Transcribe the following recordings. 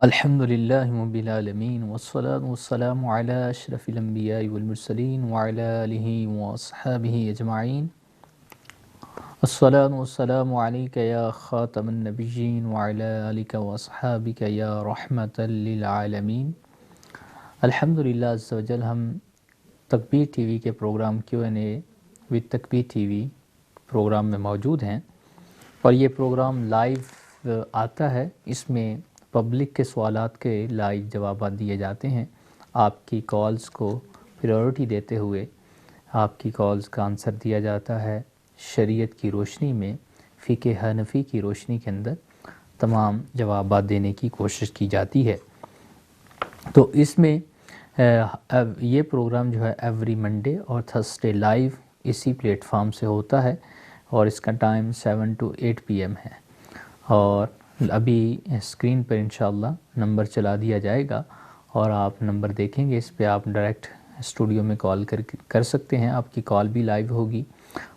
الحمدللہ رب العالمین والصلاة والسلام علی اشرف الانبیاء والمرسلین وعلی آلہ واصحابہ اجمعین. الصلاة والسلام علیک یا خاتم النبیین وعلی آلک واصحابک یا رحمۃ للعالمین. الحمدللہ عز و جل ہم تکبیر ٹی وی کے پروگرام Q&A وتھ تکبیر ٹی وی پروگرام میں موجود ہیں، اور یہ پروگرام لائیو آتا ہے. اس میں پبلک کے سوالات کے لائیو جوابات دیے جاتے ہیں. آپ کی کالز کو پریورٹی دیتے ہوئے آپ کی کالز کا آنسر دیا جاتا ہے. شریعت کی روشنی میں، فقہ حنفی کی روشنی کے اندر تمام جوابات دینے کی کوشش کی جاتی ہے. تو اس میں یہ پروگرام جو ہے ایوری منڈے اور تھرسڈے لائیو اسی پلیٹ فارم سے ہوتا ہے، اور اس کا ٹائم 7 to 8 PM ہے. اور ابھی اسکرین پر انشاءاللہ نمبر چلا دیا جائے گا، اور آپ نمبر دیکھیں گے. اس پہ آپ ڈائریکٹ اسٹوڈیو میں کال کر سکتے ہیں. آپ کی کال بھی لائیو ہوگی.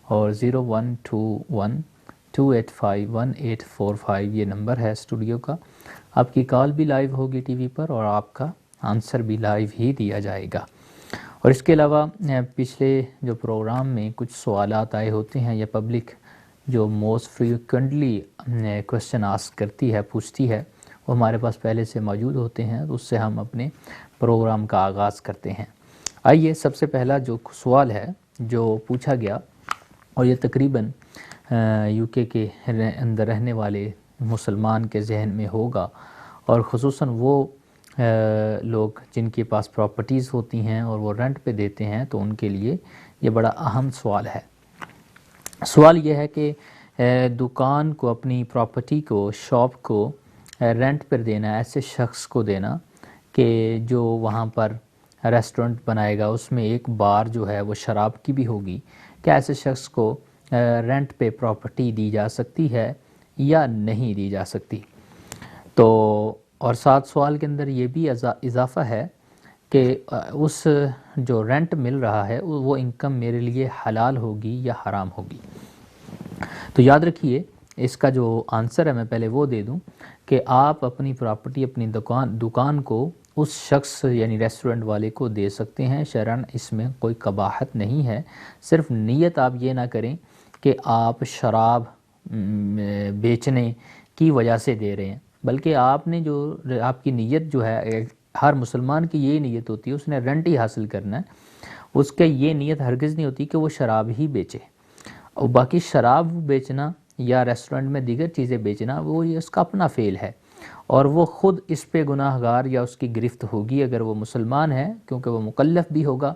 اور 0121-285-1845 یہ نمبر ہے اسٹوڈیو کا. آپ کی کال بھی لائیو ہوگی ٹی وی پر، اور آپ کا آنسر بھی لائیو ہی دیا جائے گا. اور اس کے علاوہ پچھلے جو پروگرام میں کچھ سوالات آئے ہوتے ہیں، یا پبلک جو موسٹ فریکوینٹلی کوشچن آسک کرتی ہے، پوچھتی ہے، وہ ہمارے پاس پہلے سے موجود ہوتے ہیں. اس سے ہم اپنے پروگرام کا آغاز کرتے ہیں. آئیے، سب سے پہلا جو سوال ہے جو پوچھا گیا، اور یہ تقریباً UK کے اندر رہنے والے مسلمان کے ذہن میں ہوگا، اور خصوصاً وہ لوگ جن کے پاس پراپرٹیز ہوتی ہیں اور وہ رینٹ پہ دیتے ہیں، تو ان کے لیے یہ بڑا اہم سوال ہے. سوال یہ ہے کہ دکان کو، اپنی پراپرٹی کو، شاپ کو رینٹ پر دینا، ایسے شخص کو دینا کہ جو وہاں پر ریسٹورنٹ بنائے گا، اس میں ایک بار جو ہے وہ شراب کی بھی ہوگی. کیا ایسے شخص کو رینٹ پہ پراپرٹی دی جا سکتی ہے یا نہیں دی جا سکتی؟ تو اور ساتھ سوال کے اندر یہ بھی اضافہ ہے کہ اس جو رینٹ مل رہا ہے وہ انکم میرے لیے حلال ہوگی یا حرام ہوگی. تو یاد رکھیے، اس کا جو آنسر ہے میں پہلے وہ دے دوں کہ آپ اپنی پراپرٹی، اپنی دکان کو اس شخص یعنی ریسٹورنٹ والے کو دے سکتے ہیں. شرعاً اس میں کوئی قباحت نہیں ہے. صرف نیت آپ یہ نہ کریں کہ آپ شراب بیچنے کی وجہ سے دے رہے ہیں، بلکہ آپ نے جو آپ کی نیت جو ہے، ہر مسلمان کی یہی نیت ہوتی ہے، اس نے رینٹ ہی حاصل کرنا ہے. اس کے یہ نیت ہرگز نہیں ہوتی کہ وہ شراب ہی بیچے. اور باقی شراب بیچنا یا ریسٹورنٹ میں دیگر چیزیں بیچنا، وہ یہ اس کا اپنا فعل ہے، اور وہ خود اس پہ گناہ گار یا اس کی گرفت ہوگی اگر وہ مسلمان ہے، کیونکہ وہ مکلف بھی ہوگا.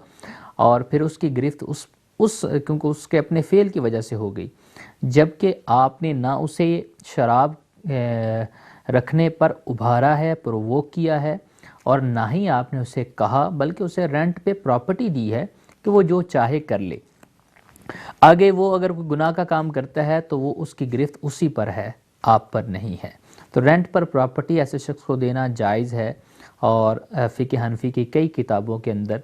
اور پھر اس کی گرفت کیونکہ اس کے اپنے فعل کی وجہ سے ہو گئی. جبکہ آپ نے نہ اسے شراب رکھنے پر ابھارا ہے، پرووک کیا ہے، اور نہ ہی آپ نے اسے کہا، بلکہ اسے رینٹ پہ پراپرٹی دی ہے کہ وہ جو چاہے کر لے. آگے وہ اگر کوئی گناہ کا کام کرتا ہے تو وہ اس کی گرفت اسی پر ہے، آپ پر نہیں ہے. تو رینٹ پر پراپرٹی ایسے شخص کو دینا جائز ہے. اور فقہ حنفی کی کئی کتابوں کے اندر،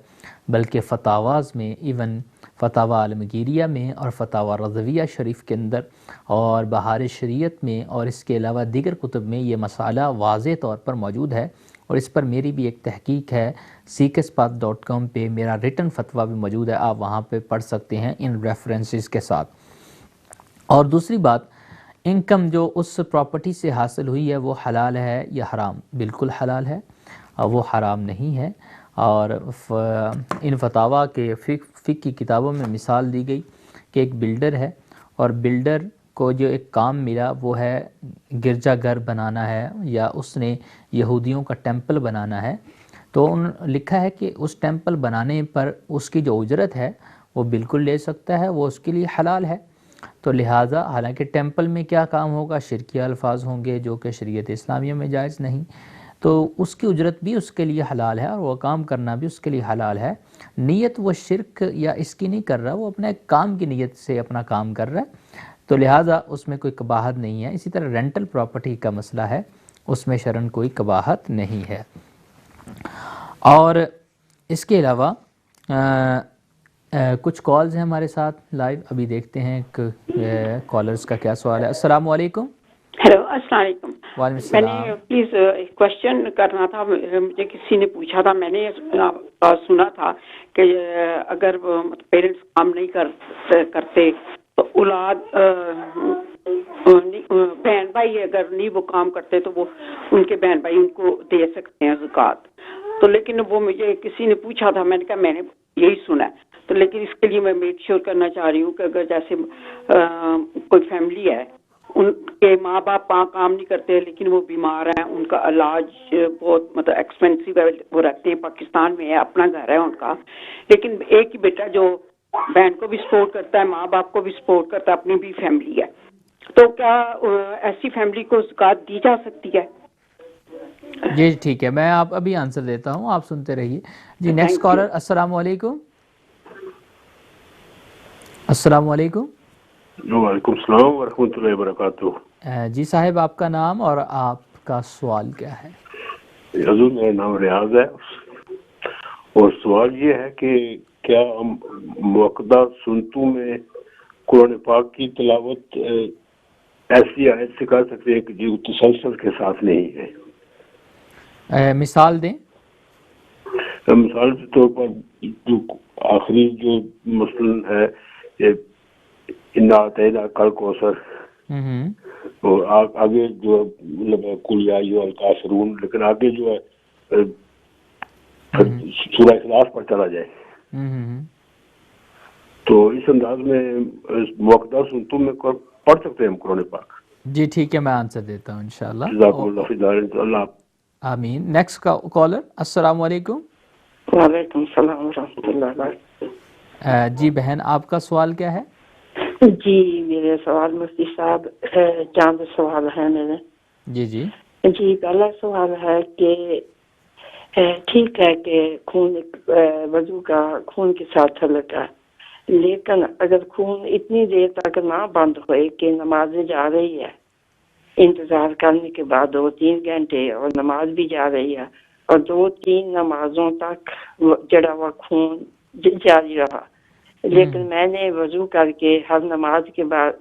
بلکہ فتاواز میں، ایون فتاوی عالمگیریہ میں اور فتاوی رضویہ شریف کے اندر اور بہار شریعت میں، اور اس کے علاوہ دیگر کتب میں یہ مسئلہ واضح طور پر موجود ہے. اور اس پر میری بھی ایک تحقیق ہے، seekerspath.com پہ میرا ریٹن فتویٰ بھی موجود ہے. آپ وہاں پہ پڑھ سکتے ہیں ان ریفرنسز کے ساتھ. اور دوسری بات، انکم جو اس پراپرٹی سے حاصل ہوئی ہے وہ حلال ہے یا حرام؟ بالکل حلال ہے، وہ حرام نہیں ہے. اور ان فتاویٰ کے فقہ کی کتابوں میں مثال دی گئی کہ ایک بلڈر ہے، اور بلڈر کو جو ایک کام ملا وہ ہے گرجا گھر بنانا ہے، یا اس نے یہودیوں کا ٹیمپل بنانا ہے. تو لکھا ہے کہ اس ٹیمپل بنانے پر اس کی جو اجرت ہے وہ بالکل لے سکتا ہے، وہ اس کے لیے حلال ہے. تو لہٰذا حالانکہ ٹیمپل میں کیا کام ہوگا، شرکیہ الفاظ ہوں گے جو کہ شریعت اسلامیہ میں جائز نہیں، تو اس کی اجرت بھی اس کے لیے حلال ہے، اور وہ کام کرنا بھی اس کے لیے حلال ہے. نیت وہ شرک یا اس کی نہیں کر رہا، وہ اپنے کام کی نیت سے اپنا کام کر رہا ہے. تو لہٰذا اس میں کوئی قباحت نہیں ہے. اسی طرح رینٹل پراپرٹی کا مسئلہ ہے، اس میں شرعاً کوئی قباحت نہیں ہے. اور اس کے علاوہ کچھ کالز ہیں ہمارے ساتھ لائیو. ابھی دیکھتے ہیں کہ کالرز کا کیا سوال ہے. السلام علیکم. ہیلو، السلام علیکم. وعلیکم میں نے السلام. پلیز ایک کوشچن کرنا تھا. مجھے کسی نے پوچھا تھا, میں نے سنا تھا کہ اگر پیرنٹس کام نہیں کرتے تو اولاد بہن بھائی اگر نہیں وہ کام کرتے تو وہ ان کے بہن بھائی ان کو دے سکتے ہیں زکوٰۃ. تو لیکن وہ مجھے کسی نے پوچھا تھا, میں نے کہا میں نے یہی سنا ہے. تو لیکن اس کے لیے میں میک شیور کرنا چاہ رہی ہوں کہ اگر جیسے کوئی فیملی ہے, ان کے ماں باپ کام نہیں کرتے لیکن وہ بیمار ہیں, ان کا علاج بہت مطلب ایکسپینسو ہے, وہ رکھتے ہیں پاکستان میں ہے, اپنا گھر ہے ان کا, لیکن ایک ہی بیٹا جو بہن کو بھی سپورٹ کرتا ہے, ماں باپ کو بھی سپورٹ کرتا ہے, اپنی بھی فیملی ہے, تو کیا ایسی فیملی کو زکوٰۃ دی جا سکتی ہے؟ جی ٹھیک ہے, میں آپ ابھی آنسر دیتا ہوں, آپ سنتے رہیے. جی نیکسٹ تھینک یو. کالر. السلام علیکم. السلام علیکم. وعلیکم السلام ورحمۃ اللہ وبرکاتہ. جی صاحب, آپ کا نام اور آپ کا سوال کیا ہے؟ حضور میرا نام ریاض ہے, اور سوال یہ ہے کہ کیا ہم موقدہ سنتوں میں قرآن پاک کی تلاوت ایسی آیت سے کر سکتے ہیں کہ جو تسلسل کے ساتھ نہیں ہے؟ مثال دیں. مثال کے طور پر جو آخری جو مثلاً ہے انا اعطیناک کل کوثر, اور آگے جو مطلب قل یا ایھا الکافرون, لیکن آگے جو ہے سورہ اخلاص پر چلا جائے, تو اس انداز میں موقدہ سنتوں میں پڑھ سکتے ہیں ہم قرآن پاک. جی ٹھیک ہے, میں آنسر دیتا ہوں انشاءاللہ. جزاکم اللہ خیر. اللہ آمین. Next caller. السلام علیکم. وعلیکم السلام ورحمۃ اللہ وبرکاتہ. جی بہن, آپ کا سوال کیا ہے؟ جی میرے سوال مفتی صاحب چاند سوال ہے میرے. جی جی جی پہلا سوال ہے کہ ٹھیک ہے کہ خون وضو کا خون کے ساتھ تعلق ہے, لیکن اگر خون اتنی دیر تک نہ بند ہوئے کہ نماز جا رہی ہے, انتظار کرنے کے بعد 2-3 گھنٹے اور نماز بھی جا رہی ہے, اور 2-3 نمازوں تک جڑا ہوا خون جاری رہا, لیکن میں نے وضو کر کے ہر نماز کے بعد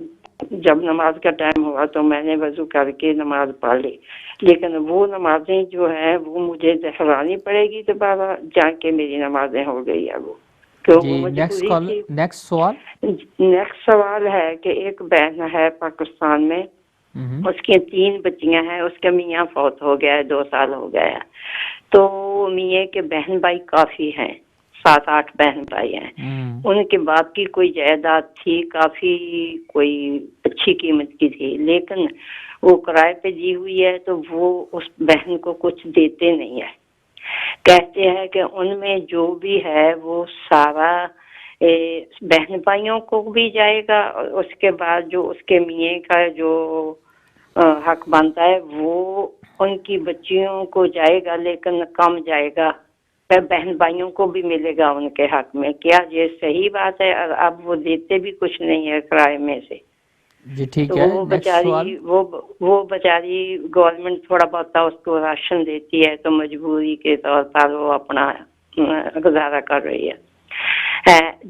جب نماز کا ٹائم ہوا تو میں نے وضو کر کے نماز پڑھ لی, لیکن وہ نمازیں جو ہیں وہ مجھے دہرانی پڑے گی دوبارہ جا کے میری نمازیں ہو گئی ہے وہ, جی. نیکسٹ سوال. نیکسٹ سوال ہے کہ ایک بہن ہے پاکستان میں, اس کی 3 بچیاں ہیں, اس کا میاں فوت ہو گیا ہے, 2 سال ہو گیا ہے, تو میاں کے بہن بھائی کافی ہیں, 7-8 بہن بھائی ہیں. ان کے باپ کی کوئی جائیداد تھی کافی, کوئی اچھی قیمت کی تھی, لیکن وہ کرائے پہ دی ہوئی ہے, تو وہ اس بہن کو کچھ دیتے نہیں ہے. کہتے ہیں کہ ان میں جو بھی ہے وہ سارا بہن بھائیوں کو بھی جائے گا, اور اس کے بعد جو اس کے میاں کا جو حق بنتا ہے وہ ان کی بچیوں کو جائے گا, لیکن کم جائے گا, بہن بھائیوں کو بھی ملے گا ان کے حق میں. کیا یہ صحیح بات ہے؟ اور اب وہ دیتے بھی کچھ نہیں ہے کرائے میں سے. جی ٹھیک تو ہے. وہ بیچاری وہ بیچاری گورنمنٹ تھوڑا بہت اس کو راشن دیتی ہے, تو مجبوری کے طور پر وہ اپنا گزارا کر رہی ہے.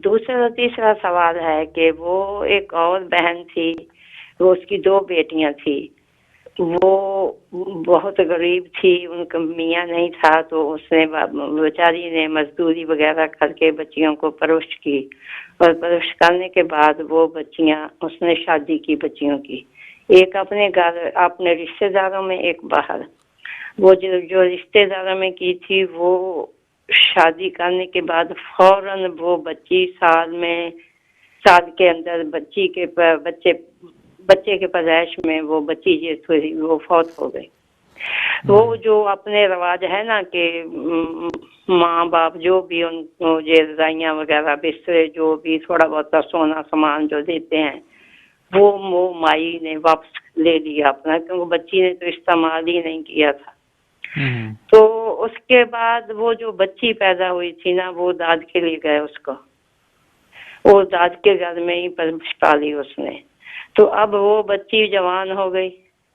دوسرا تیسرا سوال ہے کہ وہ ایک اور بہن تھی, وہ اس کی 2 بیٹیاں تھی, وہ بہت غریب تھی, ان کا میاں نہیں تھا, تو اس نے بیچاری نے مزدوری وغیرہ کر کے بچیوں کو پرورش کی, اور پرورش کرنے کے بعد وہ بچیاں اس نے شادی کی بچیوں کی, ایک اپنے گھر اپنے رشتہ داروں میں, ایک باہر. وہ جو رشتہ داروں میں کی تھی وہ شادی کرنے کے بعد فوراً وہ بچی سال کے اندر بچے کے پیدائش میں وہ بچی جو تھی وہ فوت ہو گئی. وہ جو اپنے رواج ہے نا کہ ماں باپ جو بھی ان کو یہ رضائیاں وغیرہ بسترے جو بھی تھوڑا بہت سونا سامان جو دیتے ہیں وہ مائی نے واپس لے لیا اپنا, کیونکہ بچی نے تو استعمال ہی نہیں کیا تھا. تو اس کے بعد وہ جو بچی پیدا ہوئی تھی نا, وہ داد کے لیے گئے اس کو, وہ داد کے گھر میں ہی پرورش پالی اس نے. تو اب وہ بچی جوان ہو گئی,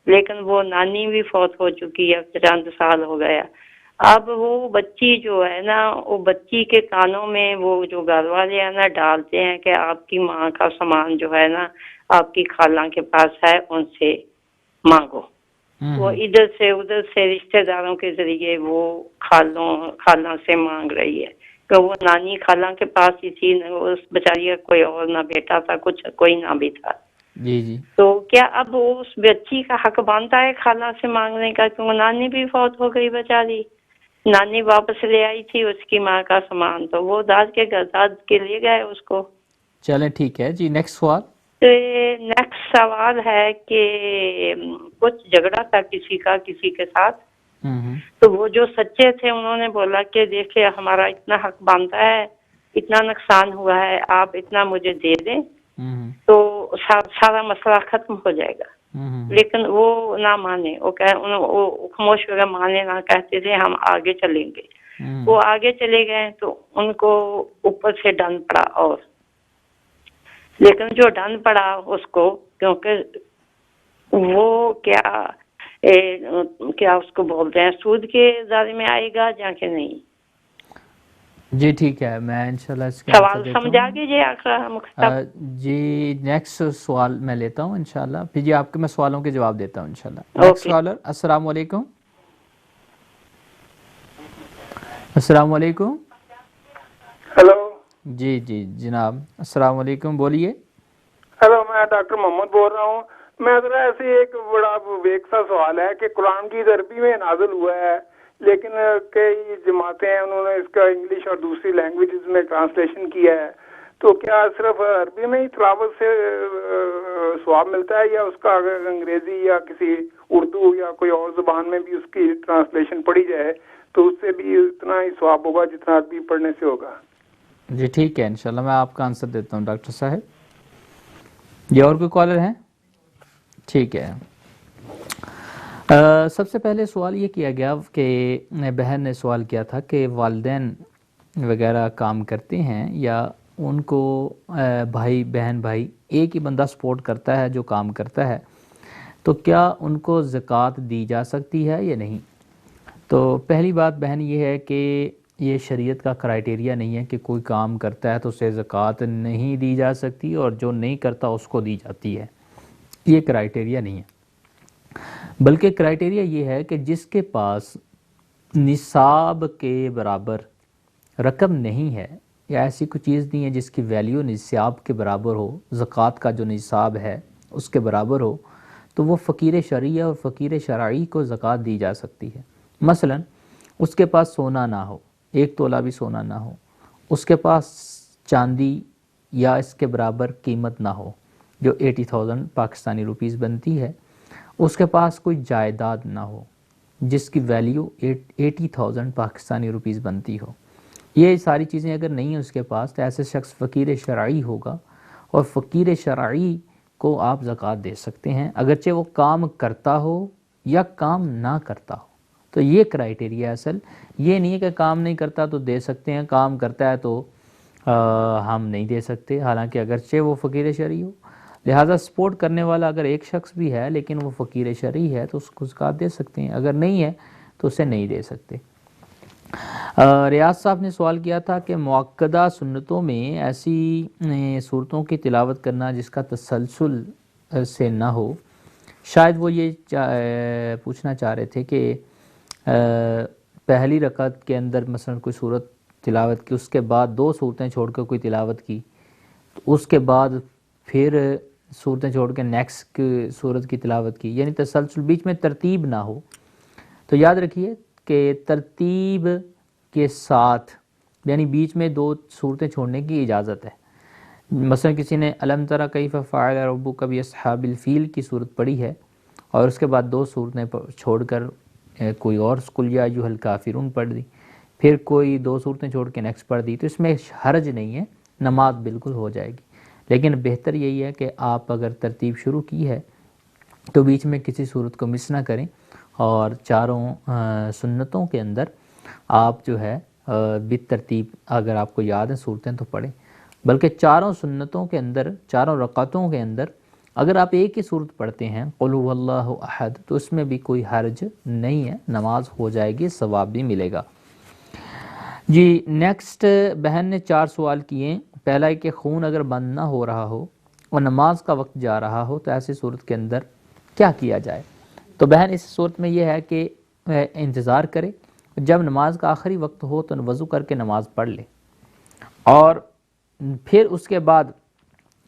لیکن وہ نانی بھی فوت ہو چکی ہے, چند سال ہو گیا. اب وہ بچی جو ہے نا, وہ بچی کے کانوں میں وہ جو گھر والے ہیں نا ڈالتے ہیں کہ آپ کی ماں کا سامان جو ہے نا آپ کی خالہ کے پاس ہے, ان سے مانگو. وہ ادھر سے رشتہ داروں کے ذریعے وہ خالہ سے مانگ رہی ہے کہ وہ نانی خالہ کے پاس ہی تھی، اس بیچاری کا کوئی اور نہ بیٹا تھا، کچھ کوئی نہ بھی تھا. جی تو کیا اب اس بچی کا حق بنتا ہے خالہ سے مانگنے کا؟ کیونکہ نانی بھی فوت ہو گئی بیچاری، نانی واپس لے آئی تھی اس کی ماں کا سامان، تو وہ داد کے لے گئے اس کو. چلیں ٹھیک ہے جی. نیکسٹ سوال. تو نیکسٹ سوال ہے کہ کچھ جھگڑا تھا کسی کے ساتھ، تو وہ جو سچے تھے انہوں نے بولا کہ دیکھیں ہمارا اتنا حق بنتا ہے، اتنا نقصان ہوا ہے، آپ اتنا مجھے دے دیں تو سارا مسئلہ ختم ہو جائے گا. لیکن وہ نہ مانے، وہ خاموش وغیرہ مانے نہ، کہتے تھے ہم آگے چلیں گے. وہ آگے چلے گئے تو ان کو اوپر سے ڈن پڑا، اور لیکن جو ڈن پڑا اس کو، کیونکہ وہ کیا اس کو بولتے ہیں، سود کے دائرے میں آئے گا یا کہ نہیں. جی ٹھیک ہے، میں انشاءاللہ اس کا سوال سمجھا گے جی. نیکسٹ سوال میں لیتا ہوں انشاءاللہ، پھر جی آپ کے میں سوالوں کے جواب دیتا ہوں انشاءاللہ. Next caller. السلام علیکم. السلام علیکم. ہیلو. جی جناب السلام علیکم، بولیے. ہیلو، میں ڈاکٹر محمد بول رہا ہوں. میں ذرا ایسے ایک بڑا ویک سا سوال ہے کہ قرآن کی عربی میں نازل ہوا ہے، لیکن کئی جماعتیں ہیں انہوں نے اس کا انگلش اور دوسری لینگویجز میں ٹرانسلیشن کیا ہے، تو کیا صرف عربی میں ہی تلاوت سے ثواب ملتا ہے، یا اس کا اگر انگریزی یا کسی اردو یا کوئی اور زبان میں بھی اس کی ٹرانسلیشن پڑھی جائے تو اس سے بھی اتنا ہی ثواب ہوگا جتنا عربی پڑھنے سے ہوگا؟ جی ٹھیک ہے انشاءاللہ میں آپ کا آنسر دیتا ہوں ڈاکٹر صاحب. یہ اور کوئی کالر ہیں؟ ٹھیک ہے. سب سے پہلے سوال یہ کیا گیا کہ بہن نے سوال کیا تھا کہ والدین وغیرہ کام کرتے ہیں یا ان کو بھائی ایک ہی بندہ سپورٹ کرتا ہے جو کام کرتا ہے، تو کیا ان کو زکوٰۃ دی جا سکتی ہے یا نہیں؟ تو پہلی بات بہن یہ ہے کہ یہ شریعت کا کرائٹیریا نہیں ہے کہ کوئی کام کرتا ہے تو اسے زکوٰۃ نہیں دی جا سکتی اور جو نہیں کرتا اس کو دی جاتی ہے. یہ کرائٹیریا نہیں ہے، بلکہ کرائٹیریا یہ ہے کہ جس کے پاس نصاب کے برابر رقم نہیں ہے یا ایسی کوئی چیز نہیں ہے جس کی ویلیو نصاب کے برابر ہو، زکوٰۃ کا جو نصاب ہے اس کے برابر ہو، تو وہ فقیر شرعی اور فقیر شرعی کو زکوٰۃ دی جا سکتی ہے. مثلا اس کے پاس سونا نہ ہو، 1 تولہ بھی سونا نہ ہو، اس کے پاس چاندی یا اس کے برابر قیمت نہ ہو جو 80,000 پاکستانی روپیز بنتی ہے، اس کے پاس کوئی جائیداد نہ ہو جس کی ویلیو 80,000 پاکستانی روپیز بنتی ہو، یہ ساری چیزیں اگر نہیں ہیں اس کے پاس، تو ایسے شخص فقیر شرعی ہوگا، اور فقیر شرعی کو آپ زکوٰۃ دے سکتے ہیں اگرچہ وہ کام کرتا ہو یا کام نہ کرتا ہو. تو یہ کرائٹیریا اصل یہ نہیں ہے کہ کام نہیں کرتا تو دے سکتے ہیں، کام کرتا ہے تو ہم نہیں دے سکتے، حالانکہ اگرچہ وہ فقیر شرعی ہو. لہٰذا سپورٹ کرنے والا اگر ایک شخص بھی ہے لیکن وہ فقیر شرعی ہے تو اس کو زکوٰۃ دے سکتے ہیں، اگر نہیں ہے تو اسے نہیں دے سکتے. ریاض صاحب نے سوال کیا تھا کہ مؤکدہ سنتوں میں ایسی صورتوں کی تلاوت کرنا جس کا تسلسل سے نہ ہو، شاید وہ یہ پوچھنا چاہ رہے تھے کہ پہلی رکعت کے اندر مثلا کوئی صورت تلاوت کی، اس کے بعد 2 صورتیں چھوڑ کر کوئی تلاوت کی، تو اس کے بعد پھر صورتیں چھوڑ کے نیکسٹ صورت کی تلاوت کی، یعنی تسلسل، بیچ میں ترتیب نہ ہو. تو یاد رکھیے کہ ترتیب کے ساتھ یعنی بیچ میں 2 صورتیں چھوڑنے کی اجازت ہے. مثلا کسی نے الم تری کیف فعل ربک باصحاب الفیل کی صورت پڑھی ہے اور اس کے بعد 2 صورتیں چھوڑ کر کوئی اور قل یا ایھا الکافرون پڑھ دی، پھر کوئی 2 صورتیں چھوڑ کے نیکسٹ پڑھ دی، تو اس میں حرج نہیں ہے، نماز بالکل ہو جائے گی. لیکن بہتر یہی ہے کہ آپ اگر ترتیب شروع کی ہے تو بیچ میں کسی صورت کو مس نہ کریں، اور چاروں سنتوں کے اندر آپ جو ہے بالترتیب اگر آپ کو یاد ہیں صورتیں تو پڑھیں، بلکہ چاروں سنتوں کے اندر، چاروں رکعتوں کے اندر اگر آپ ایک ہی صورت پڑھتے ہیں قل هو اللہ احد تو اس میں بھی کوئی حرج نہیں ہے، نماز ہو جائے گی، ثواب بھی ملے گا. جی نیکسٹ بہن نے 4 سوال کیے. پہلا ہے کہ خون اگر بند نہ ہو رہا ہو اور نماز کا وقت جا رہا ہو تو ایسی صورت کے اندر کیا کیا جائے. تو بہن اس صورت میں یہ ہے کہ انتظار کرے، جب نماز کا آخری وقت ہو تو وضو کر کے نماز پڑھ لے، اور پھر اس کے بعد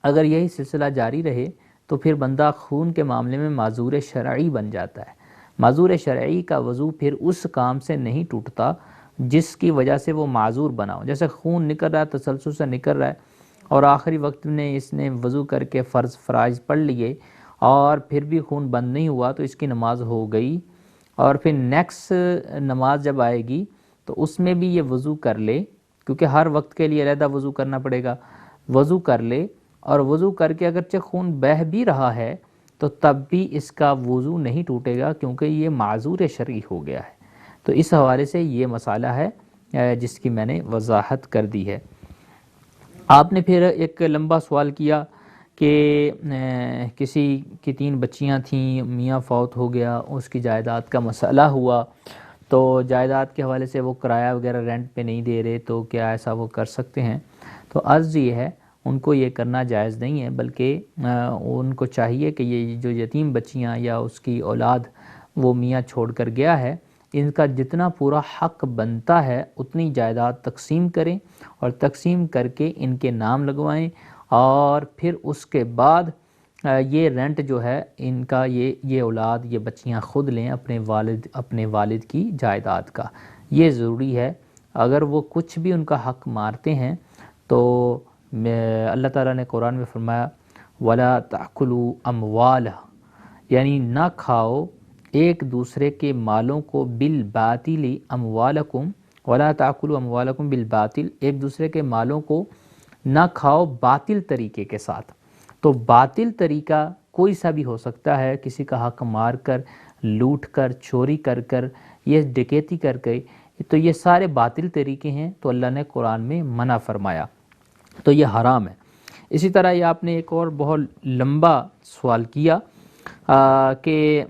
اگر یہی سلسلہ جاری رہے تو پھر بندہ خون کے معاملے میں معذور شرعی بن جاتا ہے۔ معذور شرعی کا وضو پھر اس کام سے نہیں ٹوٹتا جس کی وجہ سے وہ معذور بنا ہو، جیسے خون نکل رہا ہے، تسلسل سے نکل رہا ہے، اور آخری وقت میں اس نے وضو کر کے فرائض پڑھ لیے اور پھر بھی خون بند نہیں ہوا تو اس کی نماز ہو گئی، اور پھر نیکسٹ نماز جب آئے گی تو اس میں بھی یہ وضو کر لے، کیونکہ ہر وقت کے لیے علیحدہ وضو کرنا پڑے گا، وضو کر لے، اور وضو کر کے اگرچہ خون بہہ بھی رہا ہے تو تب بھی اس کا وضو نہیں ٹوٹے گا کیونکہ یہ معذور شرعی ہو گیا ہے۔ تو اس حوالے سے یہ مسئلہ ہے جس کی میں نے وضاحت کر دی ہے۔ آپ نے پھر ایک لمبا سوال کیا کہ کسی کی 3 بچیاں تھیں، میاں فوت ہو گیا، اس کی جائیداد کا مسئلہ ہوا، تو جائیداد کے حوالے سے وہ کرایہ وغیرہ رینٹ پہ نہیں دے رہے، تو کیا ایسا وہ کر سکتے ہیں؟ تو عرض یہ ہے ان کو یہ کرنا جائز نہیں ہے، بلکہ ان کو چاہیے کہ یہ جو یتیم بچیاں یا اس کی اولاد وہ میاں چھوڑ کر گیا ہے، ان کا جتنا پورا حق بنتا ہے اتنی جائیداد تقسیم کریں، اور تقسیم کر کے ان کے نام لگوائیں، اور پھر اس کے بعد یہ رینٹ جو ہے ان کا یہ اولاد، یہ بچیاں خود لیں اپنے والد کی جائیداد کا۔ یہ ضروری ہے۔ اگر وہ کچھ بھی ان کا حق مارتے ہیں تو اللہ تعالیٰ نے قرآن میں فرمایا وَلَا تَأْكُلُوا أَمْوَالَهُ، یعنی نہ کھاؤ ایک دوسرے کے مالوں کو بالباطل اموالکم، وَلَا تَأْكُلُوا أَمْوَالَكُمْ بالباطل، ایک دوسرے کے مالوں کو نہ کھاؤ باطل طریقے کے ساتھ۔ تو باطل طریقہ کوئی سا بھی ہو سکتا ہے، کسی کا حق مار کر، لوٹ کر، چوری کر کر، یہ ڈکیتی کر کے، تو یہ سارے باطل طریقے ہیں، تو اللہ نے قرآن میں منع فرمایا، تو یہ حرام ہے۔ اسی طرح یہ آپ نے ایک اور بہت لمبا سوال کیا کہ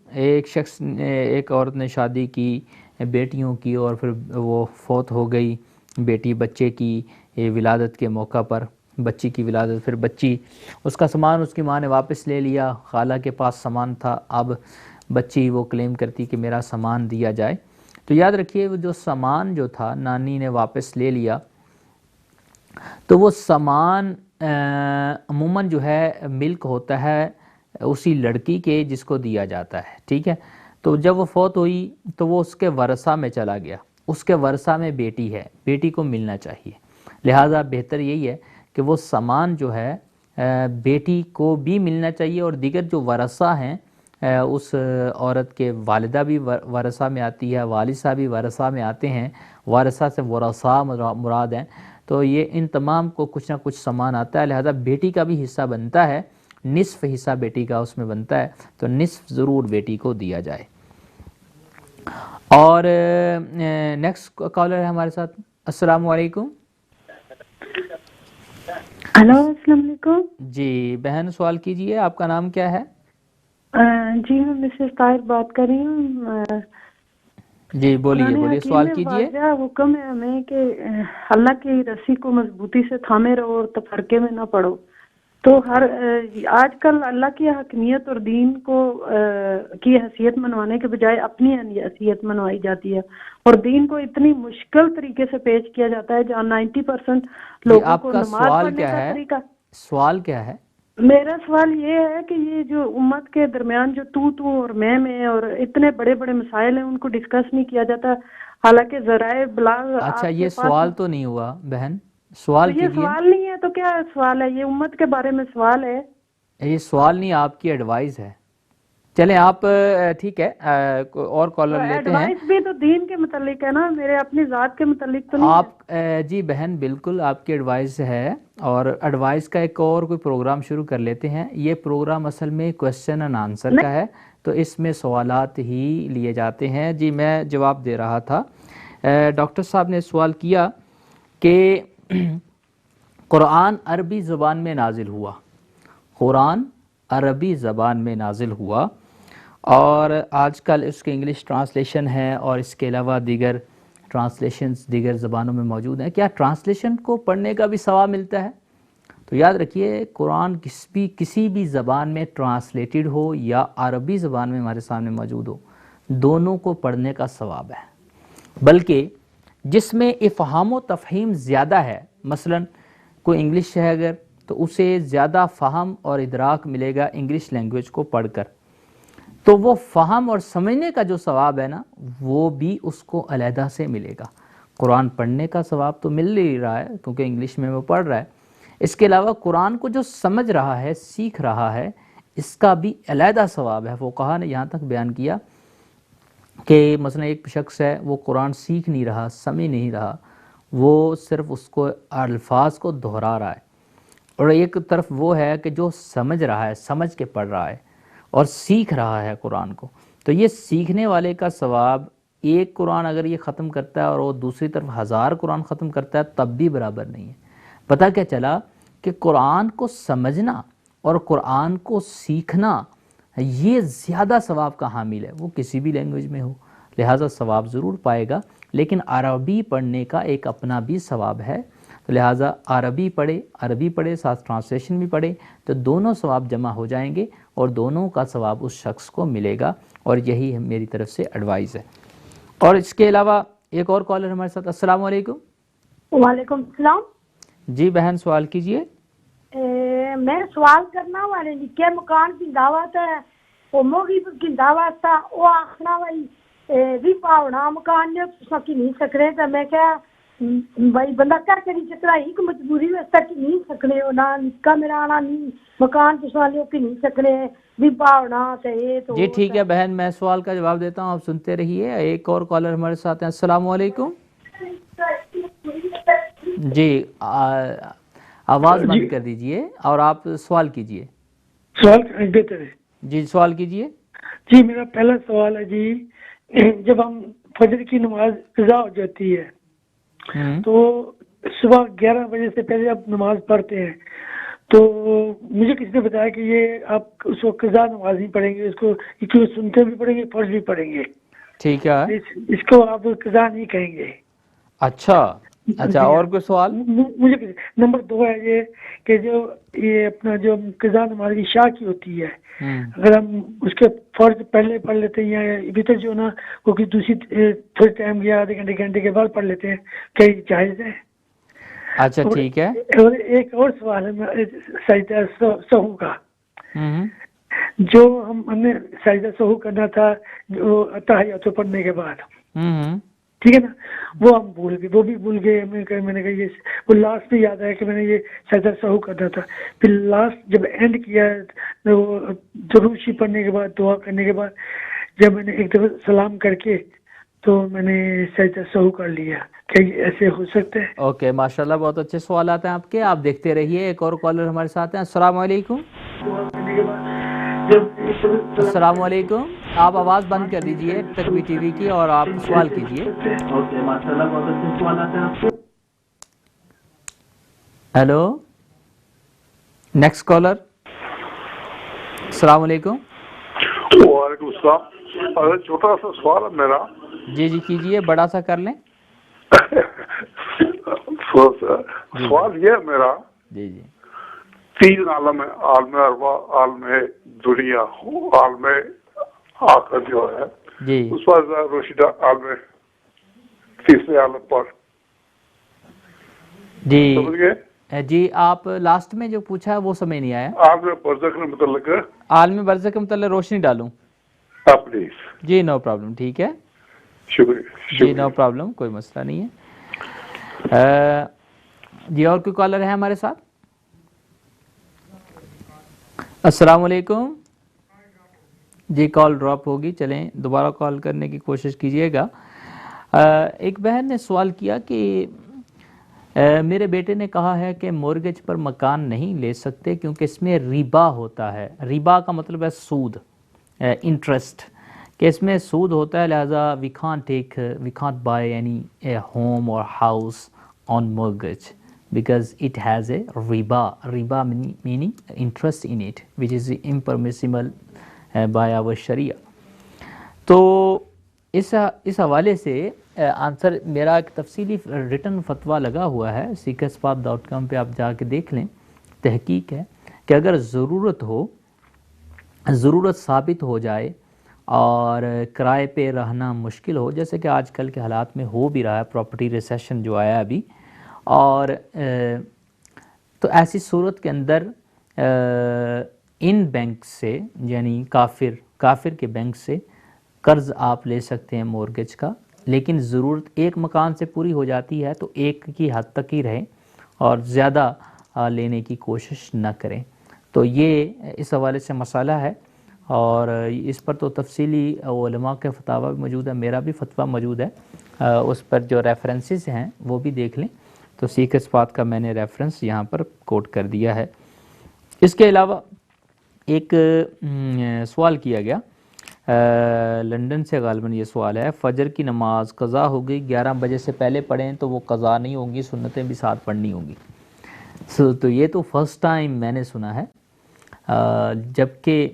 ایک شخص ایک عورت نے شادی کی بیٹیوں کی، اور پھر وہ فوت ہو گئی بیٹی بچے کی ولادت کے موقع پر، بچی کی ولادت، پھر بچی اس کا سامان اس کی ماں نے واپس لے لیا، خالہ کے پاس سامان تھا، اب بچی وہ کلیم کرتی کہ میرا سامان دیا جائے۔ تو یاد رکھیے وہ جو سامان جو تھا نانی نے واپس لے لیا، تو وہ سامان عموماً جو ہے ملک ہوتا ہے اسی لڑکی کے جس کو دیا جاتا ہے، ٹھیک ہے۔ تو جب وہ فوت ہوئی تو وہ اس کے ورثہ میں چلا گیا، اس کے ورثہ میں بیٹی ہے، بیٹی کو ملنا چاہیے، لہٰذا بہتر یہی ہے کہ وہ سامان جو ہے بیٹی کو بھی ملنا چاہیے، اور دیگر جو ورثہ ہیں اس عورت کے والدہ بھی ورثہ میں آتی ہے، والد صاحب بھی ورثہ میں آتے ہیں، ورثہ سے ورثہ مراد ہیں، تو یہ ان تمام کو کچھ نہ کچھ سامان آتا ہے، لہذا بیٹی کا بھی حصہ بنتا ہے، نصف حصہ بیٹی کا اس میں بنتا ہے، تو نصف ضرور بیٹی کو دیا جائے۔ اور نیکسٹ کالر ہے ہمارے ساتھ۔ السلام علیکم۔ ہلو، السلام علیکم۔ جی بہن سوال کیجئے، آپ کا نام کیا ہے؟ جی میں مسز طاہر بات کر رہی ہوں۔ جی بولیے سوال کیجئے۔ واضح حکم ہے ہمیں کہ اللہ کی رسی کو مضبوطی سے تھامے رہو اور تفرقے میں نہ پڑو۔ تو آج کل اللہ کی حکمیت اور دین کو کی حیثیت منوانے کے بجائے اپنی حیثیت منوائی جاتی ہے، اور دین کو اتنی مشکل طریقے سے پیش کیا جاتا ہے جہاں 90% لوگوں کو نماز پڑھنے کا طریقہ۔ سوال کیا ہے؟ میرا سوال یہ ہے کہ یہ جو امت کے درمیان جو تو اور میں اور اتنے بڑے بڑے مسائل ہیں ان کو ڈسکس نہیں کیا جاتا، حالانکہ ذرائع ابلاغ۔ اچھا یہ سوال تو نہیں ہوا بہن، سوال کیجئے۔ یہ سوال نہیں ہے تو کیا سوال ہے؟ یہ امت کے بارے میں سوال ہے۔ یہ سوال نہیں، آپ کی ایڈوائز ہے۔ چلیں آپ ٹھیک ہے اور کالر لیتے ہیں۔ ایڈوائز بھی تو دین کے متعلق ہے نا، میرے اپنی ذات کے متعلق تو نہیں آپ جی بہن بالکل آپ کی ایڈوائز ہے، اور ایڈوائز کا ایک اور کوئی پروگرام شروع کر لیتے ہیں۔ یہ پروگرام اصل میں کویسچن اینڈ آنسر کا ہے، تو اس میں سوالات ہی لیے جاتے ہیں۔ جی میں جواب دے رہا تھا، ڈاکٹر صاحب نے سوال کیا کہ قرآن عربی زبان میں نازل ہوا، قرآن عربی زبان میں نازل ہوا، اور آج کل اس کے انگلش ٹرانسلیشن ہے، اور اس کے علاوہ دیگر ٹرانسلیشنز دیگر زبانوں میں موجود ہیں۔ کیا ٹرانسلیشن کو پڑھنے کا بھی ثواب ملتا ہے؟ تو یاد رکھیے قرآن کسی بھی زبان میں ٹرانسلیٹڈ ہو یا عربی زبان میں ہمارے سامنے موجود ہو، دونوں کو پڑھنے کا ثواب ہے، بلکہ جس میں افہام و تفہیم زیادہ ہے، مثلا کوئی انگلش ہے اگر، تو اسے زیادہ فہم اور ادراک ملے گا انگلش لینگویج کو پڑھ کر، تو وہ فہم اور سمجھنے کا جو ثواب ہے نا وہ بھی اس کو علیحدہ سے ملے گا۔ قرآن پڑھنے کا ثواب تو مل ہی رہا ہے کیونکہ انگلش میں وہ پڑھ رہا ہے، اس کے علاوہ قرآن کو جو سمجھ رہا ہے، سیکھ رہا ہے، اس کا بھی علیحدہ ثواب ہے۔ فقہاء نے یہاں تک بیان کیا کہ مثلا ایک شخص ہے وہ قرآن سیکھ نہیں رہا، سمجھ نہیں رہا، وہ صرف اس کو الفاظ کو دہرا رہا ہے، اور ایک طرف وہ ہے کہ جو سمجھ رہا ہے، سمجھ کے پڑھ رہا ہے اور سیکھ رہا ہے قرآن کو، تو یہ سیکھنے والے کا ثواب ایک قرآن اگر یہ ختم کرتا ہے اور وہ دوسری طرف 1000 قرآن ختم کرتا ہے تب بھی برابر نہیں ہے۔ پتہ کیا چلا کہ قرآن کو سمجھنا اور قرآن کو سیکھنا یہ زیادہ ثواب کا حامل ہے، وہ کسی بھی لینگویج میں ہو، لہٰذا ثواب ضرور پائے گا، لیکن عربی پڑھنے کا ایک اپنا بھی ثواب ہے، تو لہٰذا عربی پڑھے ساتھ ٹرانسلیشن بھی پڑھے تو دونوں ثواب جمع ہو جائیں گے اور دونوں کا ثواب اس شخص کو ملے گا، اور یہی میری طرف سے ایڈوائز ہے۔ اور اس کے علاوہ ایک اور کالر ہمارے ساتھ۔ السلام علیکم۔ وعلیکم السلام جی بہن سوال کیجئے۔ میں سوال کرنا والے نکے مکان کی دعوت ہے، وہ موگی کی دعوت تھا، وہ آخنا والی بھی پاؤنا مکان نے سکی نہیں سکنے، تو میں کیا بھائی بندہ کر کے نہیں سکتا، ایک مجبوری واسطے کی نہیں سکنے، نہ نکا میرا آنا نہیں مکان پسوالیوں کی نہیں سکنے بھی پاؤنا سے تو۔ جی ٹھیک ہے بہن، میں سوال کا جواب دیتا ہوں، آپ سنتے رہیے۔ ایک اور کالر ہمارے ساتھ ہیں۔ السلام علیکم۔ جی آواز بند کر دیجئے اور آپ سوال کیجئے۔ سوال بہتر ہے جی سوال کیجئے۔ جی میرا پہلا سوال ہے جی، جب ہم فجر کی نماز قضا ہو جاتی ہے تو صبح 11 بجے سے پہلے آپ نماز پڑھتے ہیں، تو مجھے کسی نے بتایا کہ یہ آپ اس کو قضا نماز نہیں پڑھیں گے، اس کو سنتے بھی پڑھیں گے، فرض بھی پڑھیں گے، ٹھیک ہے، اس کو آپ قضا نہیں کہیں گے۔ اچھا اور کوئی سوال؟ مجھے نمبر 2 ہے یہ کہ جو یہ اپنا جو قضا نماز کی شاہ کی ہوتی ہے، اگر ہم اس کے فرض پہلے پڑھ لیتے ہیں یا ابھی جو نا وہ دوسری تھوڑے ٹائم یا آدھے گھنٹے کے بعد پڑھ لیتے ہیں، کیا یہ جائز ہے؟ اچھا ٹھیک ہے۔ اور ایک اور سوال ہے سجدہ سہو کا، جو ہم نے سجدہ سہو کرنا تھا جو تحیات پڑھنے کے بعد، ٹھیک ہے نا، وہ ہم بھول گئے، وہ بھی بھول گئے، میں نے کہا یہ وہ لاسٹ بھی یاد ہے کہ میں نے یہ سجدہ سہو کرنا تھا، پھر لاسٹ جب اینڈ کیا وہ دروشی پڑھنے کے بعد دعا کرنے کے بعد جب میں نے ایک دفعہ سلام کر کے تو میں نے سجدہ سہو کر لیا، کیا یہ ایسے ہو سکتا ہے؟ اوکے ماشاءاللہ، بہت اچھے سوالات ہیں آپ کے، آپ دیکھتے رہیے۔ ایک اور کالر ہمارے ساتھ ہیں۔ السلام علیکم۔ السلام علیکم، آپ آواز بند کر دیجئے تقوی ٹی وی کی اور آپ سوال کیجئے۔ اوکے ماشاءاللہ، بہت اچھے سوالات ہیں آپ کے۔ Hello next caller. السلام علیکم۔ وعلیکم السلام، چھوٹا سا سوال ہے میرا۔ جی کیجئے، بڑا سا کر لیں۔ سوال یہ ہے میرا، جی 3 عالم ہے، عالم ارواح، عالم دنیا، عالم آخر جو ہے جی اس پر روشیدہ عالم تیسرے عالم پر جی سمجھ گئے؟ جی آپ لاسٹ میں جو پوچھا ہے وہ سمجھ نہیں آیا۔ عالم برزخ کے متعلق عالم برزخ کے متعلق روشنی ڈالوں؟ پلیز۔ جی نو پرابلم، ٹھیک ہے، شکریہ۔ جی نو پرابلم، کوئی مسئلہ نہیں ہے۔ جی اور کوئی کالر ہے ہمارے ساتھ؟ السلام علیکم۔ جی کال ڈراپ ہوگی، چلیں دوبارہ کال کرنے کی کوشش کیجئے گا۔ ایک بہن نے سوال کیا کہ میرے بیٹے نے کہا ہے کہ مورگیج پر مکان نہیں لے سکتے کیونکہ اس میں ربا ہوتا ہے۔ ربا کا مطلب ہے سود، انٹرسٹ، کہ اس میں سود ہوتا ہے، لہذا we can't buy any home or house on mortgage because it has a riba meaning interest in it which is impermissible by our Sharia۔ تو اس حوالے سے آنسر میرا ایک تفصیلی ریٹن فتویٰ لگا ہوا ہے، seekerspath.com پہ آپ جا کے دیکھ لیں، تحقیق ہے کہ اگر ضرورت ثابت ہو جائے اور کرائے پہ رہنا مشکل ہو، جیسے کہ آج کل کے حالات میں ہو بھی رہا ہے، پراپرٹی ریسیشن جو آیا ابھی، اور تو ایسی صورت کے اندر ان بینک سے، یعنی کافر کے بینک سے قرض آپ لے سکتے ہیں مورگیج کا، لیکن ضرورت ایک مکان سے پوری ہو جاتی ہے تو ایک کی حد تک ہی رہیں اور زیادہ لینے کی کوشش نہ کریں۔ تو یہ اس حوالے سے مسئلہ ہے، اور اس پر تو تفصیلی علماء کے فتاوی بھی موجود ہے، میرا بھی فتویٰ موجود ہے، اس پر جو ریفرنسز ہیں وہ بھی دیکھ لیں۔ تو سیکھ اسپات کا میں نے ریفرنس یہاں پر کوٹ کر دیا ہے۔ اس کے علاوہ ایک سوال کیا گیا لندن سے، غالباً یہ سوال ہے، فجر کی نماز قضا ہو گئی، 11 بجے سے پہلے پڑھیں تو وہ قضا نہیں ہوگی، سنتیں بھی ساتھ پڑھنی ہوں گی۔ تو یہ تو فرسٹ ٹائم میں نے سنا ہے، جبکہ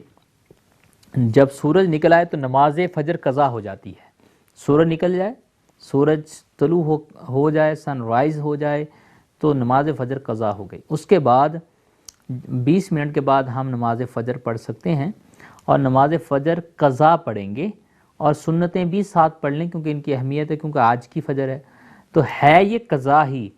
جب سورج نکل آئے تو نماز فجر قضا ہو جاتی ہے۔ سورج نکل جائے، سورج طلوع ہو جائے، سن رائز ہو جائے تو نماز فجر قضا ہو گئی۔ اس کے بعد 20 منٹ کے بعد ہم نماز فجر پڑھ سکتے ہیں، اور نماز فجر قضا پڑھیں گے اور سنتیں بھی ساتھ پڑھ لیں، کیونکہ ان کی اہمیت ہے، کیونکہ آج کی فجر ہے تو ہے یہ قضا ہی،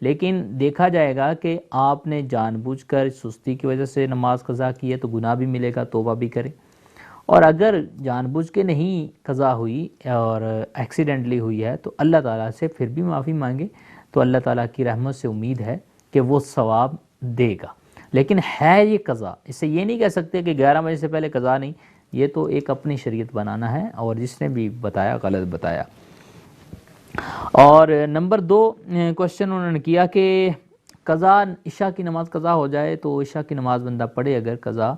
لیکن دیکھا جائے گا کہ آپ نے جان بوجھ کر سستی کی وجہ سے نماز قضا کی ہے تو گناہ بھی ملے گا، توبہ بھی کریں، اور اگر جان بوجھ کے نہیں قضا ہوئی اور ایکسیڈنٹلی ہوئی ہے تو اللہ تعالیٰ سے پھر بھی معافی مانگے، تو اللہ تعالیٰ کی رحمت سے امید ہے کہ وہ ثواب دے گا، لیکن ہے یہ قضا۔ اس سے یہ نہیں کہہ سکتے کہ 11 بجے سے پہلے قضا نہیں، یہ تو ایک اپنی شریعت بنانا ہے، اور جس نے بھی بتایا غلط بتایا۔ اور نمبر 2 کوشچن انہوں نے کیا کہ قضا، عشاء کی نماز قضا ہو جائے تو عشاء کی نماز بندہ پڑھے اگر قضا،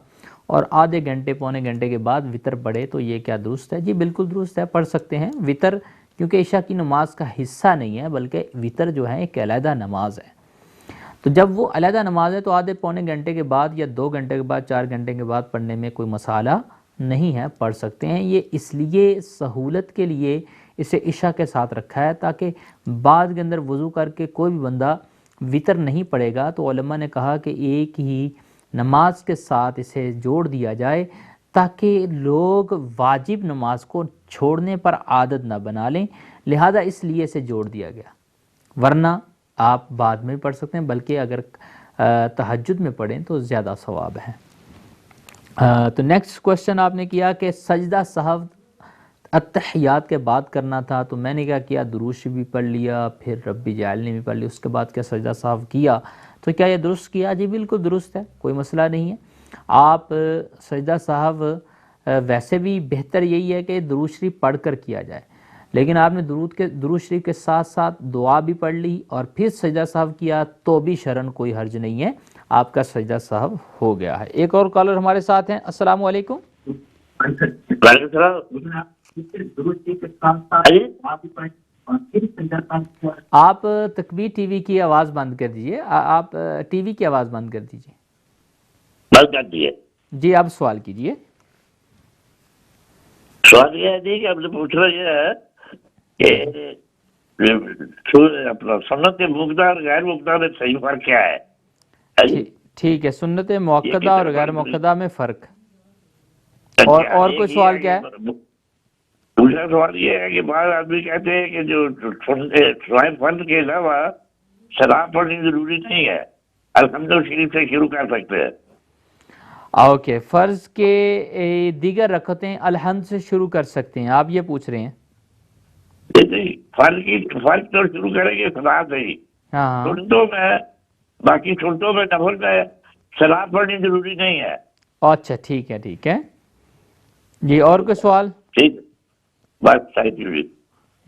اور آدھے گھنٹے پونے گھنٹے کے بعد وطر پڑھے تو یہ کیا درست ہے؟ جی بالکل درست ہے، پڑھ سکتے ہیں وطر، کیونکہ عشاء کی نماز کا حصہ نہیں ہے، بلکہ وطر جو ہے ایک علیحدہ نماز ہے۔ تو جب وہ علیحدہ نماز ہے تو آدھے پونے گھنٹے کے بعد یا 2 گھنٹے کے بعد 4 گھنٹے کے بعد پڑھنے میں کوئی مسئلہ نہیں ہے، پڑھ سکتے ہیں۔ یہ اس لیے سہولت کے لیے اسے عشاء کے ساتھ رکھا ہے، تاکہ بعد کے اندر وضو کر کے کوئی بھی بندہ وطر نہیں پڑھے گا تو علماء نے کہا کہ ایک ہی نماز کے ساتھ اسے جوڑ دیا جائے، تاکہ لوگ واجب نماز کو چھوڑنے پر عادت نہ بنا لیں، لہذا اس لیے اسے جوڑ دیا گیا، ورنہ آپ بعد میں پڑھ سکتے ہیں، بلکہ اگر تہجد میں پڑھیں تو زیادہ ثواب ہے۔ تو نیکسٹ کوشچن آپ نے کیا کہ سجدہ سہو اتحیات کے بعد کرنا تھا، تو میں نے کیا کیا، درود شریف بھی پڑھ لیا، پھر ربی جعلنی بھی پڑھ لی، اس کے بعد کیا سجدہ سہو کیا، تو کیا یہ درست کیا؟ جی بالکل درست ہے، کوئی مسئلہ نہیں ہے۔ آپ سجدہ سہو ویسے بھی بہتر یہی ہے کہ درود شریف پڑھ کر کیا جائے، لیکن آپ نے درود شریف کے ساتھ ساتھ دعا بھی پڑھ لی اور پھر سجدہ سہو کیا تو بھی شرعاً کوئی حرج نہیں ہے، آپ کا سجدہ سہو ہو گیا ہے۔ ایک اور کالر ہمارے ساتھ ہیں، السلام علیکم۔ آپ تکبیر ٹی وی کی آواز بند کر دیجئے، آپ ٹی وی کی آواز بند کر دیجئے۔ بند کر دیے جی، آپ سوال کیجئے۔ سوال یہ ہے جی کہ آپ سے پوچھنا یہ ہے کہ اپنا سنت موقدہ اور غیر موقدہ میں صحیح فرق کیا ہے؟ ٹھیک ہے، سنت موقدہ اور غیر موقدہ میں فرق، اور کوئی سوال کیا ہے؟ دوسرا سوال یہ ہے کہ بعض آدمی کہتے ہیں کہ جو فرض کے علاوہ شراب پڑھنی ضروری نہیں ہے، الحمد شریف سے شروع کر سکتے ہیں۔ اوکے، فرض کے دیگر رکعتیں الحمد سے شروع کر سکتے ہیں، آپ یہ پوچھ رہے ہیں؟ نہیں، فرض تو شروع کریں گے صلاح سے ہی، سنتوں میں، باقی سنتوں میں نفل میں شراب پڑھنی ضروری نہیں ہے۔ اچھا ٹھیک ہے، ٹھیک ہے جی، اور کوئی سوال؟ ٹھیک، بس صحیح،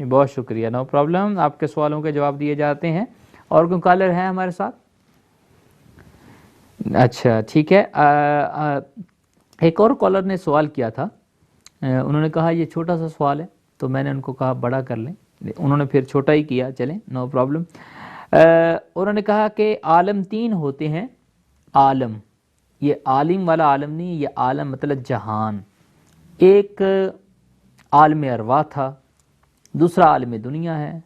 بہت شکریہ، نو پرابلم، آپ کے سوالوں کے جواب دیے جاتے ہیں۔ اور کوئی کالر ہیں ہمارے ساتھ؟ اچھا ٹھیک ہے، ایک اور کالر نے سوال کیا تھا، انہوں نے کہا یہ چھوٹا سا سوال ہے، تو میں نے ان کو کہا بڑا کر لیں، انہوں نے پھر چھوٹا ہی کیا، چلیں نو پرابلم۔ انہوں نے کہا کہ عالم 3 ہوتے ہیں، عالم، یہ عالم والا عالم نہیں، یہ عالم مطلب جہان، ایک عالم ارواح تھا، دوسرا عالم دنیا ہے،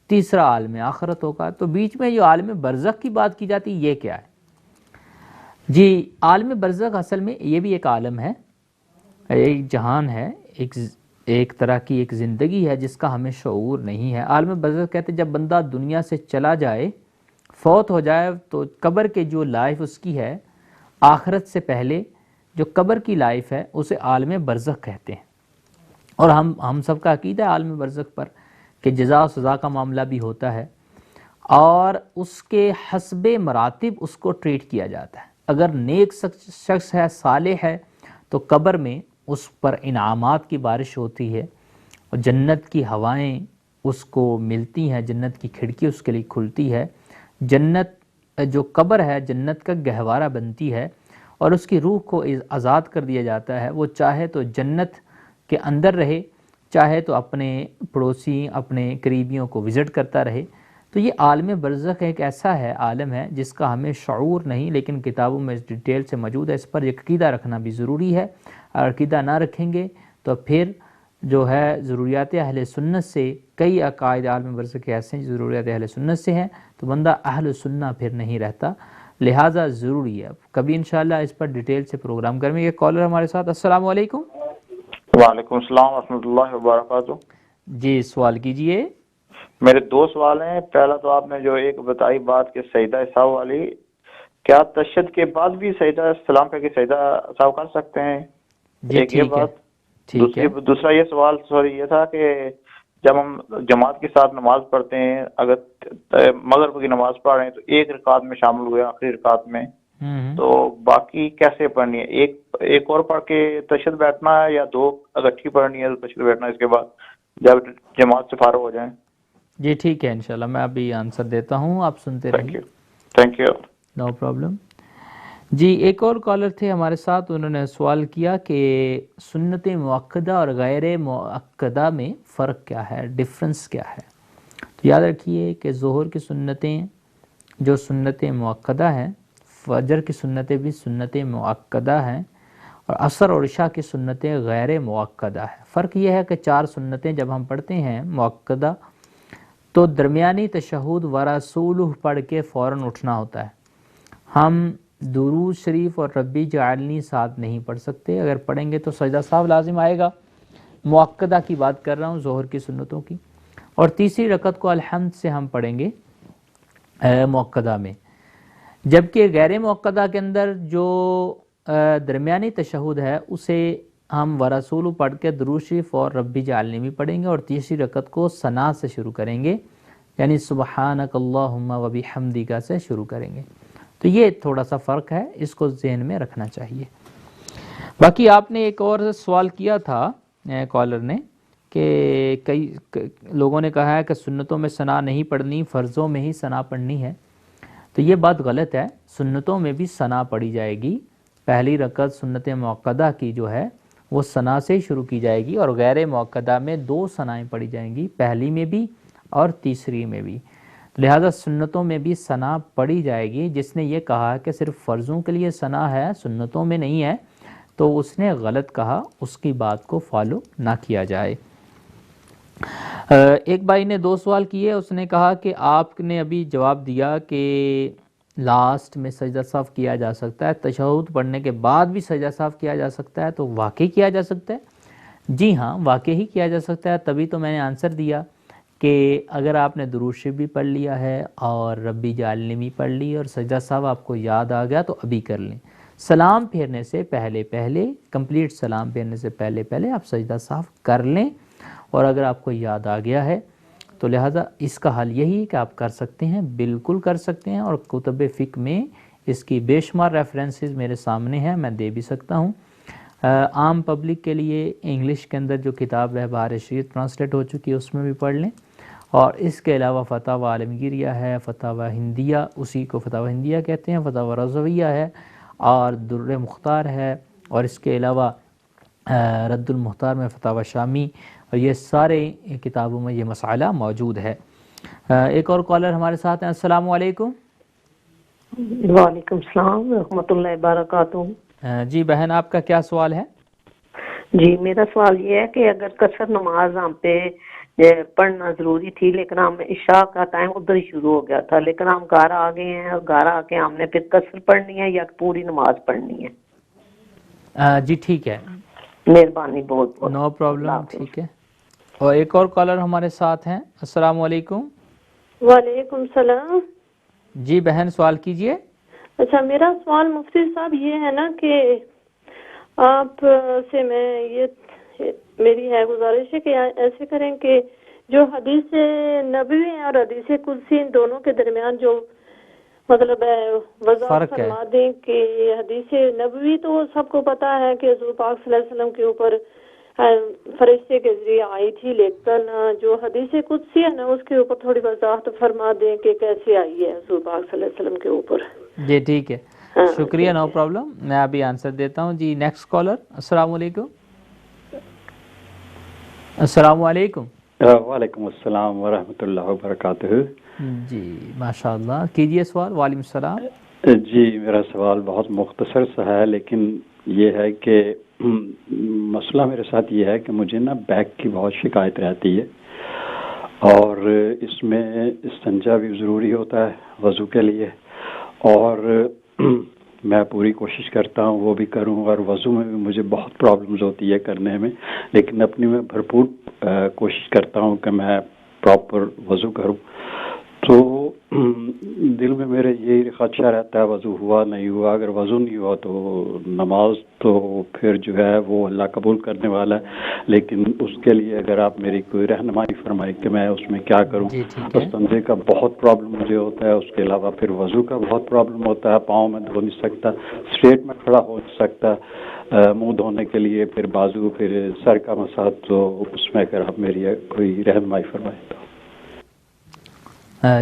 تیسرا عالم آخرت ہوگا، تو بیچ میں جو عالم برزخ کی بات کی جاتی یہ کیا ہے؟ جی عالم برزخ اصل میں یہ بھی ایک عالم ہے، ایک جہان ہے، ایک طرح کی ایک زندگی ہے جس کا ہمیں شعور نہیں ہے۔ عالم برزخ کہتے ہیں جب بندہ دنیا سے چلا جائے، فوت ہو جائے، تو قبر کے جو لائف اس کی ہے آخرت سے پہلے، جو قبر کی لائف ہے اسے عالم برزخ کہتے ہیں۔ اور ہم سب کا عقیدہ ہے عالم برزخ پر کہ جزا و سزا کا معاملہ بھی ہوتا ہے، اور اس کے حسب مراتب اس کو ٹریٹ کیا جاتا ہے۔ اگر نیک شخص ہے، صالح ہے، تو قبر میں اس پر انعامات کی بارش ہوتی ہے، اور جنت کی ہوائیں اس کو ملتی ہیں، جنت کی کھڑکی اس کے لیے کھلتی ہے، جنت جو قبر ہے جنت کا گہوارہ بنتی ہے، اور اس کی روح کو آزاد کر دیا جاتا ہے۔ وہ چاہے تو جنت کے اندر رہے، چاہے تو اپنے پڑوسی، اپنے قریبیوں کو وزٹ کرتا رہے۔ تو یہ عالم برزخ ایک ایسا ہے، عالم ہے جس کا ہمیں شعور نہیں، لیکن کتابوں میں اس ڈیٹیل سے موجود ہے۔ اس پر عقیدہ رکھنا بھی ضروری ہے، اور عقیدہ نہ رکھیں گے تو پھر جو ہے ضروریات اہل سنت سے، کئی عقائد عالم برزخ کے ایسے ہیں جو ضروریات اہل سنت سے ہیں، تو بندہ اہل سنت پھر نہیں رہتا، لہٰذا ضروری ہے۔ کبھی انشاءاللہ اس پر ڈیٹیل سے پروگرام کریں گے۔ ایک کالر ہمارے ساتھ، السلام علیکم۔ وعلیکم السلام ورحمۃ اللہ وبرکاتہ۔ جی سوال کیجئے۔ میرے دو سوال ہیں۔ پہلا تو آپ نے جو ایک بتائی بات کہ سجدہ سہو والی، کیا تشہد کے بعد بھی سجدہ سلام پہ سجدہ سہو کر سکتے ہیں؟ ایک یہ بات۔ دوسرا یہ سوال یہ تھا کہ جب ہم جماعت کے ساتھ نماز پڑھتے ہیں، اگر مغرب کی نماز پڑھ رہے ہیں تو ایک رکعت میں شامل ہوئے آخری رکعت میں، تو باقی کیسے پڑھنی ہے؟ ایک اور پڑھ کے تشہد بیٹھنا ہے، یا دو اکٹھی پڑھنی ہے تو تشہد بیٹھنا ہے اس کے بعد جب جماعت سے فارغ ہو جائیں؟ جی ٹھیک ہے، انشاءاللہ میں ابھی آنسر دیتا ہوں، آپ سنتے رہیے۔ Thank you. No problem. جی ایک اور کالر تھے ہمارے ساتھ، انہوں نے سوال کیا کہ سنت مؤکدہ اور غیر مؤکدہ میں فرق کیا ہے، ڈفرنس کیا ہے؟ تو یاد رکھیے کہ ظہر کی سنتیں جو سنت مؤکدہ ہیں، فجر کی سنتیں بھی سنت مؤکدہ ہیں، اور عصر اور عشاء کی سنتیں غیر مؤکدہ ہیں۔ فرق یہ ہے کہ 4 سنتیں جب ہم پڑھتے ہیں مؤکدہ تو درمیانی تشہد ورسولہ پڑھ کے فوراً اٹھنا ہوتا ہے۔ ہم درود شریف اور ربی جعلنی ساتھ نہیں پڑھ سکتے، اگر پڑھیں گے تو سجدہ سہو لازم آئے گا۔ مؤکدہ کی بات کر رہا ہوں، ظہر کی سنتوں کی۔ اور تیسری رکعت کو الحمد سے ہم پڑھیں گے مؤکدہ میں، جبکہ غیر مؤکدہ کے اندر جو درمیانی تشہد ہے اسے ہم ورسولہ پڑھ کے درود شریف اور ربی جعلنی بھی پڑھیں گے، اور تیسری رکعت کو ثنا سے شروع کریں گے، یعنی سبحانک اللہم و بحمدک سے شروع کریں گے۔ تو یہ تھوڑا سا فرق ہے، اس کو ذہن میں رکھنا چاہیے۔ باقی آپ نے ایک اور سوال کیا تھا کالر نے کہ کئی لوگوں نے کہا ہے کہ سنتوں میں ثنا نہیں پڑھنی، فرضوں میں ہی ثنا پڑھنی ہے، تو یہ بات غلط ہے۔ سنتوں میں بھی ثنا پڑھی جائے گی، پہلی رکعت سنت مؤکدہ کی جو ہے وہ ثنا سے شروع کی جائے گی، اور غیر مؤکدہ میں 2 ثنائیں پڑھی جائیں گی، پہلی میں بھی اور تیسری میں بھی۔ لہذا سنتوں میں بھی ثنا پڑھی جائے گی۔ جس نے یہ کہا کہ صرف فرضوں کے لیے ثنا ہے، سنتوں میں نہیں ہے، تو اس نے غلط کہا، اس کی بات کو فالو نہ کیا جائے۔ ایک بھائی نے 2 سوال کیے، اس نے کہا کہ آپ نے ابھی جواب دیا کہ لاسٹ میں سجدہ سہو کیا جا سکتا ہے، تشہد پڑھنے کے بعد بھی سجدہ سہو کیا جا سکتا ہے، تو واقعی کیا جا سکتا ہے؟ جی ہاں، واقعی ہی کیا جا سکتا ہے۔ تبھی تو میں نے آنسر دیا کہ اگر آپ نے درود شریف بھی پڑھ لیا ہے اور ربی جعلنی بھی پڑھ لی اور سجدہ سہو آپ کو یاد آ گیا تو ابھی کر لیں۔ سلام پھیرنے سے پہلے کمپلیٹ سلام پھیرنے سے پہلے آپ سجدہ سہو کر لیں، اور اگر آپ کو یاد آ گیا ہے تو لہٰذا اس کا حل یہی ہے کہ آپ کر سکتے ہیں، بالکل کر سکتے ہیں، اور کتب فقہ میں اس کی بے شمار ریفرنسز میرے سامنے ہیں، میں دے بھی سکتا ہوں۔ عام پبلک کے لیے انگلش کے اندر جو کتاب ہے بہار شریعت ٹرانسلیٹ ہو چکی ہے، اس میں بھی پڑھ لیں، اور اس کے علاوہ فتاوی عالمگیریہ ہے، فتاوی ہندیہ، اسی کو فتاوی ہندیہ کہتے ہیں، فتاوی رضویہ ہے، اور در مختار ہے، اور اس کے علاوہ رد المختار میں فتاوی شامی، اور یہ سارے کتابوں میں یہ مسئلہ موجود ہے۔ ایک اور کالر ہمارے ساتھ ہیں، السلام علیکم۔ وعلیکم السلام ورحمۃ اللہ وبرکاتہ۔ جی بہن، آپ کا کیا سوال ہے؟ جی میرا سوال یہ ہے کہ اگر قصر نماز ہم پہ پڑھنا ضروری تھی، لیکن ہم عشاء کا ٹائم ادھر ہی شروع ہو گیا تھا، لیکن ہم گھر آ گئے ہیں اور گھر آ کے ہم نے پھر قصر پڑھنی ہے یا پوری نماز پڑھنی ہے؟ جی ٹھیک ہے، مہربانی بہت بہت، نو پرابلم، ٹھیک ہے۔ اور ایک اور کالر ہمارے ساتھ ہیں۔ السلام علیکم۔ وعلیکم السلام۔ جی بہن سوال کیجئے۔ اچھا، میرا سوال مفتی صاحب یہ ہے نا کہ آپ سے میں یہ میری ہے گزارش ہے کہ ایسے کریں کہ جو حدیث نبوی اور حدیث قدسی ان دونوں کے درمیان جو مطلب وضاحت فرما دیں کہ حدیث نبوی تو سب کو پتا ہے کہ حضور پاک صلی اللہ علیہ وسلم کے اوپر فرشتے کے ذریعے آئی تھی، لیکن جو حدیث قدسی ہے نا اس کے اوپر تھوڑی وضاحت فرما دیں کہ کیسے آئی ہے حضور پاک صلی اللہ علیہ وسلم کے اوپر۔ جی ٹھیک ہے، شکریہ، نو پرابلم، میں ابھی آنسر دیتا ہوں۔ جی نیکسٹ کالر۔ السلام علیکم۔ السلام علیکم۔ وعلیکم السلام ورحمۃ اللہ وبرکاتہ۔ جی ماشاء اللہ، کیجئے سوال۔ وعلیکم السلام۔ جی میرا سوال بہت مختصر سا ہے، لیکن یہ ہے کہ مسئلہ میرے ساتھ یہ ہے کہ مجھے نا بیک کی بہت شکایت رہتی ہے، اور اس میں استنجا بھی ضروری ہوتا ہے وضو کے لیے، اور میں پوری کوشش کرتا ہوں وہ بھی کروں، اور وضو میں بھی مجھے بہت پرابلمز ہوتی ہے کرنے میں، لیکن اپنی میں بھرپور کوشش کرتا ہوں کہ میں پراپر وضو کروں۔ تو دل میں میرے یہی خدشہ رہتا ہے وضو ہوا نہیں ہوا، اگر وضو نہیں ہوا تو نماز تو پھر جو ہے وہ اللہ قبول کرنے والا ہے، لیکن اس کے لیے اگر آپ میری کوئی رہنمائی فرمائے کہ میں اس میں کیا کروں۔ استنجے کا بہت پرابلم مجھے ہوتا ہے، اس کے علاوہ پھر وضو کا بہت پرابلم ہوتا ہے، پاؤں میں دھو نہیں سکتا، اسٹریٹ میں کھڑا ہو نہیں سکتا، منہ دھونے کے لیے پھر بازو، پھر سر کا مساج، تو اس میں اگر آپ میری کوئی رہنمائی فرمائے تو۔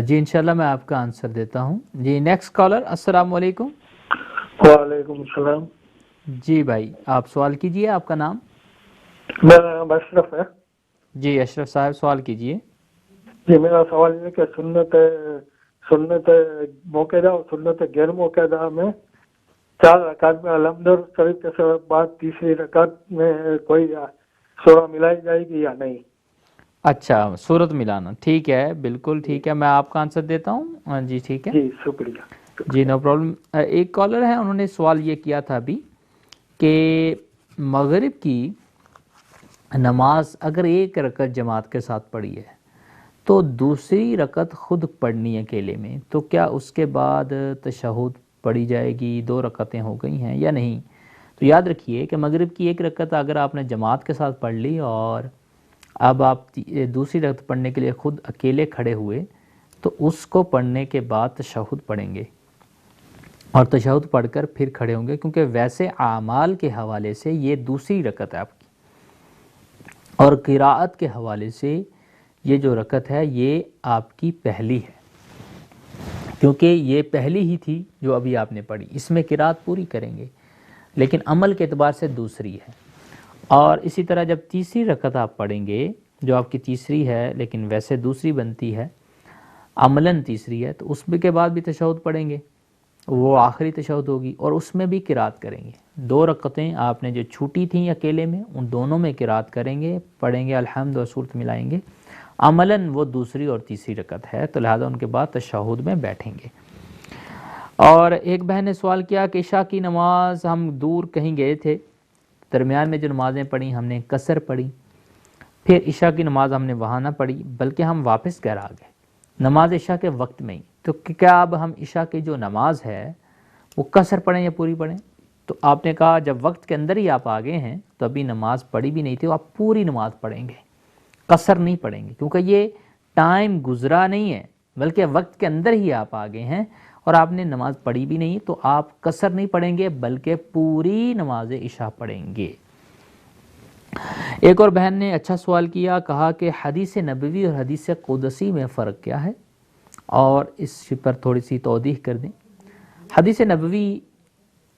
جی انشاءاللہ میں آپ کا آنسر دیتا ہوں۔ جی نیکسٹ کالر۔ السلام علیکم۔ وعلیکم السلام۔ جی بھائی آپ سوال کیجئے، آپ کا نام؟ میرا نام اشرف ہے۔ جی اشرف صاحب سوال کیجئے۔ جی میرا سوال یہ ہے کہ سنت موقعہ اور سنت غیر موقعہ میں 4 رکعت میں الحمد شریف کے بعد تیسری رکعت میں کوئی سورہ ملائی جائے گی یا نہیں؟ اچھا، سورت ملانا، ٹھیک ہے، بالکل ٹھیک ہے، میں آپ کا آنسر دیتا ہوں۔ جی ٹھیک ہے، جی شکریہ۔ جی نو پرابلم۔ ایک کالر ہے، انہوں نے سوال یہ کیا تھا ابھی کہ مغرب کی نماز اگر ایک رکعت جماعت کے ساتھ پڑھی ہے تو دوسری رکعت خود پڑھنی ہے اکیلے میں، تو کیا اس کے بعد تشہد پڑھی جائے گی؟ 2 رکعتیں ہو گئی ہیں یا نہیں؟ تو یاد رکھیے کہ مغرب کی ایک رکعت اگر آپ نے جماعت کے ساتھ پڑھ لی اور اب آپ دوسری رکعت پڑھنے کے لیے خود اکیلے کھڑے ہوئے تو اس کو پڑھنے کے بعد تشہد پڑھیں گے، اور تشہد پڑھ کر پھر کھڑے ہوں گے، کیونکہ ویسے اعمال کے حوالے سے یہ دوسری رکعت ہے آپ کی، اور قراءت کے حوالے سے یہ جو رکعت ہے یہ آپ کی پہلی ہے، کیونکہ یہ پہلی ہی تھی جو ابھی آپ نے پڑھی، اس میں قراءت پوری کریں گے لیکن عمل کے اعتبار سے دوسری ہے۔ اور اسی طرح جب تیسری رکعت آپ پڑھیں گے جو آپ کی تیسری ہے لیکن ویسے دوسری بنتی ہے، عملاً تیسری ہے، تو اس کے بعد بھی تشہد پڑھیں گے، وہ آخری تشہد ہوگی، اور اس میں بھی قراءت کریں گے۔ 2 رکعتیں آپ نے جو چھوٹی تھیں اکیلے میں ان دونوں میں قراءت کریں گے، پڑھیں گے الحمد اور سورت ملائیں گے، عملاً وہ دوسری اور تیسری رکعت ہے، تو لہذا ان کے بعد تشہد میں بیٹھیں گے۔ اور ایک بہن نے سوال کیا کہ عشاء کی نماز ہم دور کہیں گئے تھے، درمیان میں جو نمازیں پڑھی ہم نے قصر پڑھی، پھر عشاء کی نماز ہم نے وہاں نہ پڑھی بلکہ ہم واپس گھر آ گئے نماز عشاء کے وقت میں ہی، تو کیا اب ہم عشاء کی جو نماز ہے وہ قصر پڑھیں یا پوری پڑھیں؟ تو آپ نے کہا جب وقت کے اندر ہی آپ آگے ہیں تو ابھی نماز پڑھی بھی نہیں تھی، آپ پوری نماز پڑھیں گے، قصر نہیں پڑھیں گے، کیونکہ یہ ٹائم گزرا نہیں ہے بلکہ وقت کے اندر ہی آپ آگے ہیں اور آپ نے نماز پڑھی بھی نہیں، تو آپ قصر نہیں پڑھیں گے بلکہ پوری نماز عشاء پڑھیں گے۔ ایک اور بہن نے اچھا سوال کیا، کہا کہ حدیث نبوی اور حدیث قدسی میں فرق کیا ہے، اور اس پر تھوڑی سی توضیح کر دیں۔ حدیث نبوی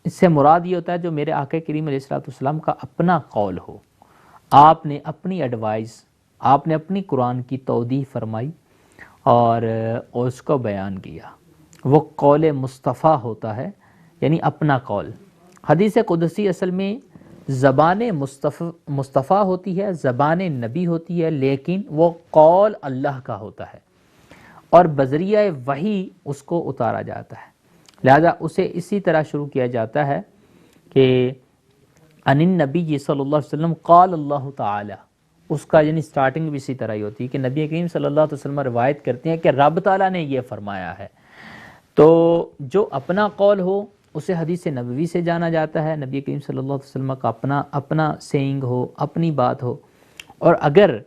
اس سے مراد یہ ہوتا ہے جو میرے آقا کریم علیہ الصلوۃ والسلام کا اپنا قول ہو، آپ نے اپنی ایڈوائز، آپ نے اپنی قرآن کی توضیح فرمائی اور اس کو بیان کیا، وہ قول مصطفیٰ ہوتا ہے، یعنی اپنا قول۔ حدیث قدسی اصل میں زبان مصطفیٰ ہوتی ہے، زبان نبی ہوتی ہے، لیکن وہ قول اللہ کا ہوتا ہے اور بذریعہ وحی اس کو اتارا جاتا ہے، لہذا اسے اسی طرح شروع کیا جاتا ہے کہ ان النبی صلی اللہ علیہ وسلم قال اللہ تعالی، اس کا یعنی سٹارٹنگ بھی اسی طرح ہی ہوتی ہے کہ نبی کریم صلی اللہ علیہ وسلم روایت کرتے ہیں کہ رب تعالیٰ نے یہ فرمایا ہے۔ تو جو اپنا قول ہو اسے حدیث نبوی سے جانا جاتا ہے، نبی کریم صلی اللہ علیہ وسلم کا اپنا سینگ ہو، اپنی بات ہو، اور اگر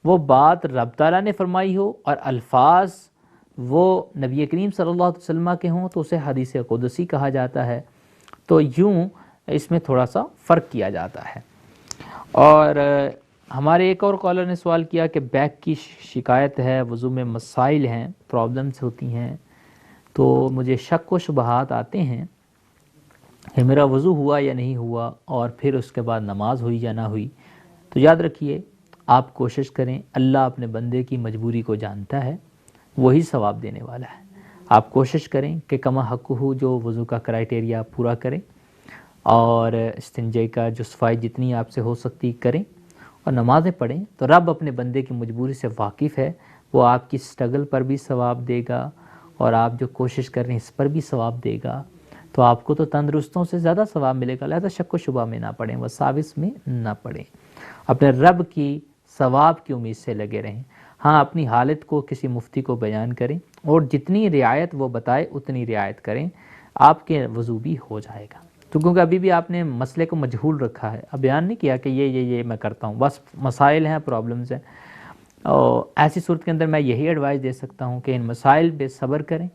وہ بات رب تعالیٰ نے فرمائی ہو اور الفاظ وہ نبی کریم صلی اللہ علیہ وسلم کے ہوں تو اسے حدیث قدسی کہا جاتا ہے۔ تو یوں اس میں تھوڑا سا فرق کیا جاتا ہے۔ اور ہمارے ایک اور کالر نے سوال کیا کہ بیک کی شکایت ہے، وضو میں مسائل ہیں، پرابلمز ہوتی ہیں، تو مجھے شک و شبہات آتے ہیں کہ میرا وضو ہوا یا نہیں ہوا، اور پھر اس کے بعد نماز ہوئی یا نہ ہوئی۔ تو یاد رکھیے، آپ کوشش کریں، اللہ اپنے بندے کی مجبوری کو جانتا ہے، وہی ثواب دینے والا ہے۔ آپ کوشش کریں کہ کما حق ہو جو وضو کا کرائٹیریا پورا کریں، اور استنجے کا جو صفائی جتنی آپ سے ہو سکتی کریں، اور نمازیں پڑھیں۔ تو رب اپنے بندے کی مجبوری سے واقف ہے، وہ آپ کی سٹرگل پر بھی ثواب دے گا، اور آپ جو کوشش کر رہے ہیں اس پر بھی ثواب دے گا۔ تو آپ کو تو تندرستوں سے زیادہ ثواب ملے گا، لہذا شک و شبہ میں نہ پڑیں، وساوس میں نہ پڑیں، اپنے رب کی ثواب کی امید سے لگے رہیں۔ ہاں، اپنی حالت کو کسی مفتی کو بیان کریں، اور جتنی رعایت وہ بتائے اتنی رعایت کریں، آپ کے وضو بھی ہو جائے گا۔ تو کیونکہ ابھی بھی آپ نے مسئلے کو مجہول رکھا ہے، اب بیان نہیں کیا کہ یہ میں کرتا ہوں، بس مسائل ہیں، پرابلمز ہیں، اور ایسی صورت کے اندر میں یہی ایڈوائز دے سکتا ہوں کہ ان مسائل پہ صبر کریں،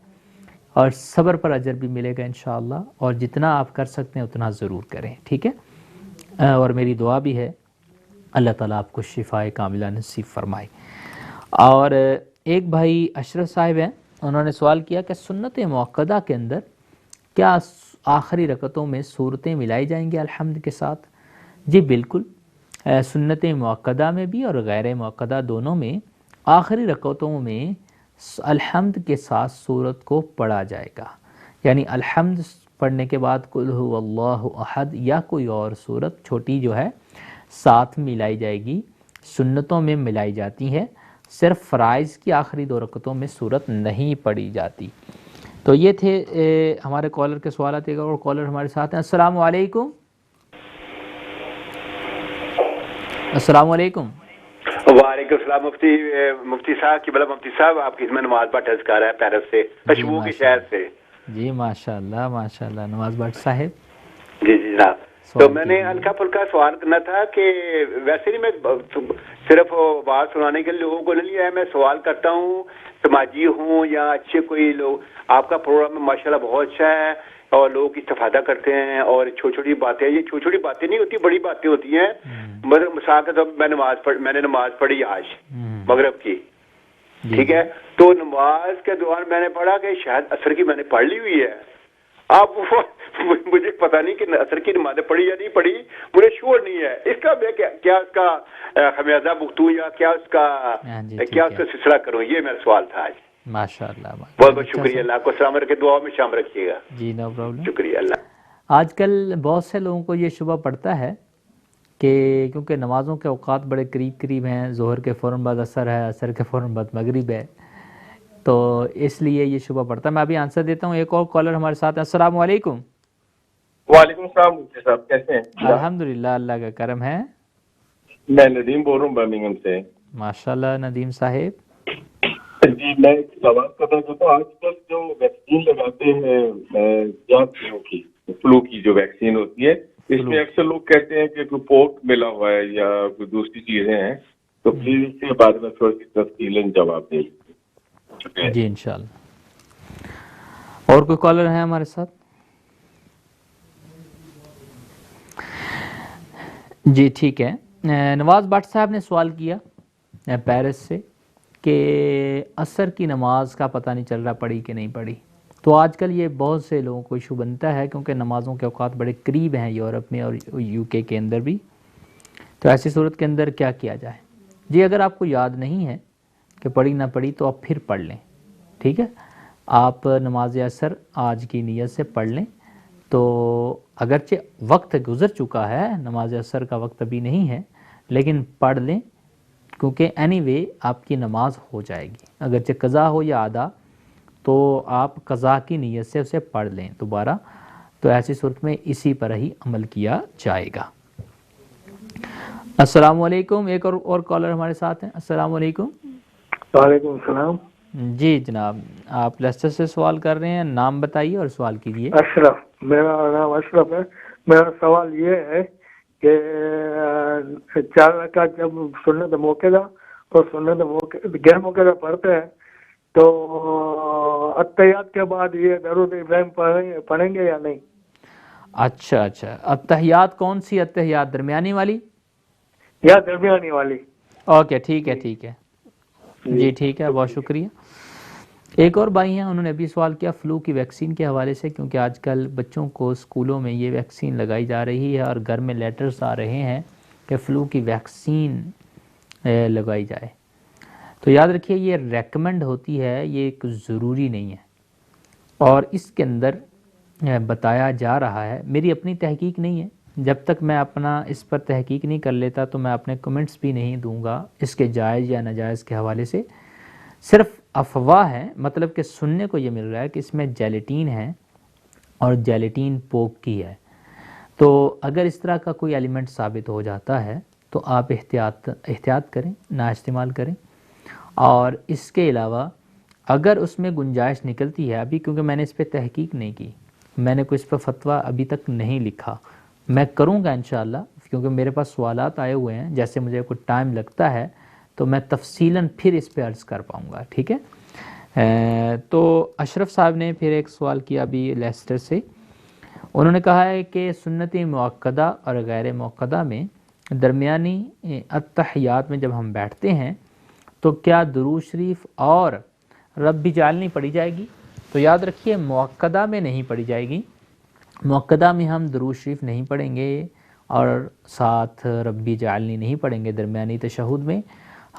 اور صبر پر اجر بھی ملے گا انشاءاللہ، اور جتنا آپ کر سکتے ہیں اتنا ضرور کریں، ٹھیک ہے؟ اور میری دعا بھی ہے اللہ تعالیٰ آپ کو شفائے کاملہ نصیب فرمائے۔ اور ایک بھائی اشرف صاحب ہیں، انہوں نے سوال کیا کہ سنت موقدہ کے اندر کیا آخری رکعتوں میں صورتیں ملائی جائیں گی الحمد کے ساتھ؟ جی بالکل، سنت موقدہ میں بھی اور غیر موقدہ دونوں میں آخری رکعتوں میں الحمد کے ساتھ صورت کو پڑھا جائے گا، یعنی الحمد پڑھنے کے بعد قل هو اللہ احد یا کوئی اور صورت چھوٹی جو ہے ساتھ ملائی جائے گی۔ سنتوں میں ملائی جاتی ہے، صرف فرائض کی آخری 2 رکعتوں میں صورت نہیں پڑھی جاتی۔ تو یہ تھے ہمارے کالر کے سوالات۔ ایک اور کالر ہمارے ساتھ ہیں۔ السلام علیکم۔ السلام علیکم۔ وعلیکم السلام مفتی صاحب کی بلا مفتی صاحب، آپ کی خدمت نواز بٹ عرض کر رہا ہے پیرس سے، خوشبو کے شہر سے۔ جی ماشاءاللہ ماشاءاللہ، نواز بٹ صاحب۔ جی جناب، تو میں نے ہلکا پھلکا سوال کرنا تھا کہ ویسے نہیں، میں صرف بات سنانے کے لوگوں کو نہیں ہے، میں سوال کرتا ہوں، سماجی ہوں یا اچھے کوئی لوگ، آپ کا پروگرام ماشاءاللہ بہت اچھا ہے اور لوگ استفادہ کرتے ہیں، اور چھوٹی چھوٹی باتیں، یہ چھوٹی چھوٹی باتیں نہیں ہوتی، بڑی باتیں ہوتی ہیں۔ مثال کے طور پر میں نے نماز پڑھی آج مغرب کی، ٹھیک ہے، تو نماز کے دوران میں نے پڑھا کہ شاید عصر کی میں نے پڑھ لی ہوئی ہے، اب مجھے پتہ نہیں کہ عصر کی نمازیں پڑھی یا نہیں پڑھی، مجھے شور نہیں ہے، اس کا میں کیا اس کا خمیازہ بھگتوں یا کیا اس کا سلسلہ کروں، یہ میرا سوال تھا آج۔ ماشاءاللہ، بہت بہت شکریہ، اللہ کو سلام رکھے، دعا میں شامل رکھیے گا۔ جی نو پرابلم، شکریہ اللہ۔ آج کل بہت سے لوگوں کو یہ شبہ پڑتا ہے کہ کیونکہ نمازوں کے اوقات بڑے قریب ہیں، ظہر کے فوراً بعد عصر ہے، عصر کے فوراً بعد مغرب ہے، تو اس لیے یہ شبہ پڑتا ہے۔ میں ابھی آنسر دیتا ہوں، ایک اور کالر ہمارے ساتھ ہیں۔ السلام علیکم۔ وعلیکم السلام مفتی صاحب، کیسے ہیں؟ الحمدللہ، اللہ کا کرم ہے۔ میں ندیم بول رہا ہوں برمنگھم سے۔ ماشاءاللہ ندیم صاحب۔ جی میں ایک سوال کرنا چاہتا ہوں، آج کل جو ویکسین لگاتے ہیں فلو کی جو ویکسین ہوتی ہے، اس میں اکثر لوگ کہتے ہیں کہ کوئی پورٹ ملا ہوا ہے یا کوئی دوسری چیزیں ہیں، تو پلیز اس کے بارے میں تھوڑی سی تفصیلاً جواب دیں۔ جی انشاءاللہ۔ اور کوئی کالر ہے ہمارے ساتھ؟ جی ٹھیک ہے۔ نواز بٹ صاحب نے سوال کیا پیرس سے کہ عصر کی نماز کا پتہ نہیں چل رہا پڑھی کہ نہیں پڑھی۔ تو آج کل یہ بہت سے لوگوں کو ایشو بنتا ہے، کیونکہ نمازوں کے اوقات بڑے قریب ہیں یورپ میں اور یو کے اندر بھی۔ تو ایسی صورت کے اندر کیا کیا جائے؟ جی اگر آپ کو یاد نہیں ہے کہ پڑھی نہ پڑھی تو آپ پھر پڑھ لیں، ٹھیک ہے، آپ نماز عصر آج کی نیت سے پڑھ لیں، تو اگرچہ وقت گزر چکا ہے، نماز عصر کا وقت ابھی نہیں ہے، لیکن پڑھ لیں کیونکہ اینی وے آپ کی نماز ہو جائے گی، اگرچہ قضا ہو یا ادا، تو آپ قضا کی نیت سے اسے پڑھ لیں دوبارہ، تو ایسی صورت میں اسی پر ہی عمل کیا جائے گا۔ السلام علیکم، ایک اور کالر ہمارے ساتھ ہیں۔ السلام علیکم۔ وعلیکم السلام۔ جی جناب، آپ لیسٹر سے سوال کر رہے ہیں، نام بتائیے اور سوال کیجیے۔ اشرف، میرا نام اشرف ہے۔ میرا سوال یہ ہے کہ 4 رکعت جب سنت موقعہ اور سنت غیر موقعہ پڑھتے ہیں تو اتحیات کے بعد یہ درود ابراہیم پڑھیں گے یا نہیں؟ اچھا، اتحیات کون سی اتحیات، درمیانی والی یا درمیانی والی؟ اوکے، ٹھیک ہے جی، ٹھیک ہے، بہت شکریہ۔ ایک اور بھائی ہیں، انہوں نے ابھی سوال کیا فلو کی ویکسین کے حوالے سے، کیونکہ آج کل بچوں کو اسکولوں میں یہ ویکسین لگائی جا رہی ہے اور گھر میں لیٹرز آ رہے ہیں کہ فلو کی ویکسین لگائی جائے۔ تو یاد رکھیے یہ ریکمنڈ ہوتی ہے، یہ ایک ضروری نہیں ہے، اور اس کے اندر بتایا جا رہا ہے، میری اپنی تحقیق نہیں ہے، جب تک میں اپنا اس پر تحقیق نہیں کر لیتا تو میں اپنے کمنٹس بھی نہیں دوں گا اس کے جائز یا ناجائز کے حوالے سے، صرف افواہ ہے، مطلب کہ سننے کو یہ مل رہا ہے کہ اس میں جیلیٹین ہے اور جیلیٹین پوک کی ہے، تو اگر اس طرح کا کوئی ایلیمنٹ ثابت ہو جاتا ہے تو آپ احتیاط کریں، نہ استعمال کریں۔ اور اس کے علاوہ اگر اس میں گنجائش نکلتی ہے، ابھی کیونکہ میں نے اس پہ تحقیق نہیں کی، میں نے کوئی اس پہ فتویٰ ابھی تک نہیں لکھا، میں کروں گا انشاءاللہ، کیونکہ میرے پاس سوالات آئے ہوئے ہیں، جیسے مجھے کوئی ٹائم لگتا ہے تو میں تفصیلاً پھر اس پہ عرض کر پاؤں گا، ٹھیک ہے۔ تو اشرف صاحب نے پھر ایک سوال کیا ابھی لیسٹر سے، انہوں نے کہا ہے کہ سنت موقدہ اور غیر موقدہ میں درمیانی اتحیات میں جب ہم بیٹھتے ہیں تو کیا درود شریف اور رب جعلنی پڑھی جائے گی؟ تو یاد رکھیے موقدہ میں نہیں پڑھی جائے گی، موقدہ میں ہم درود شریف نہیں پڑھیں گے اور ساتھ ربی جعلنی نہیں پڑھیں گے درمیانی تشہد میں۔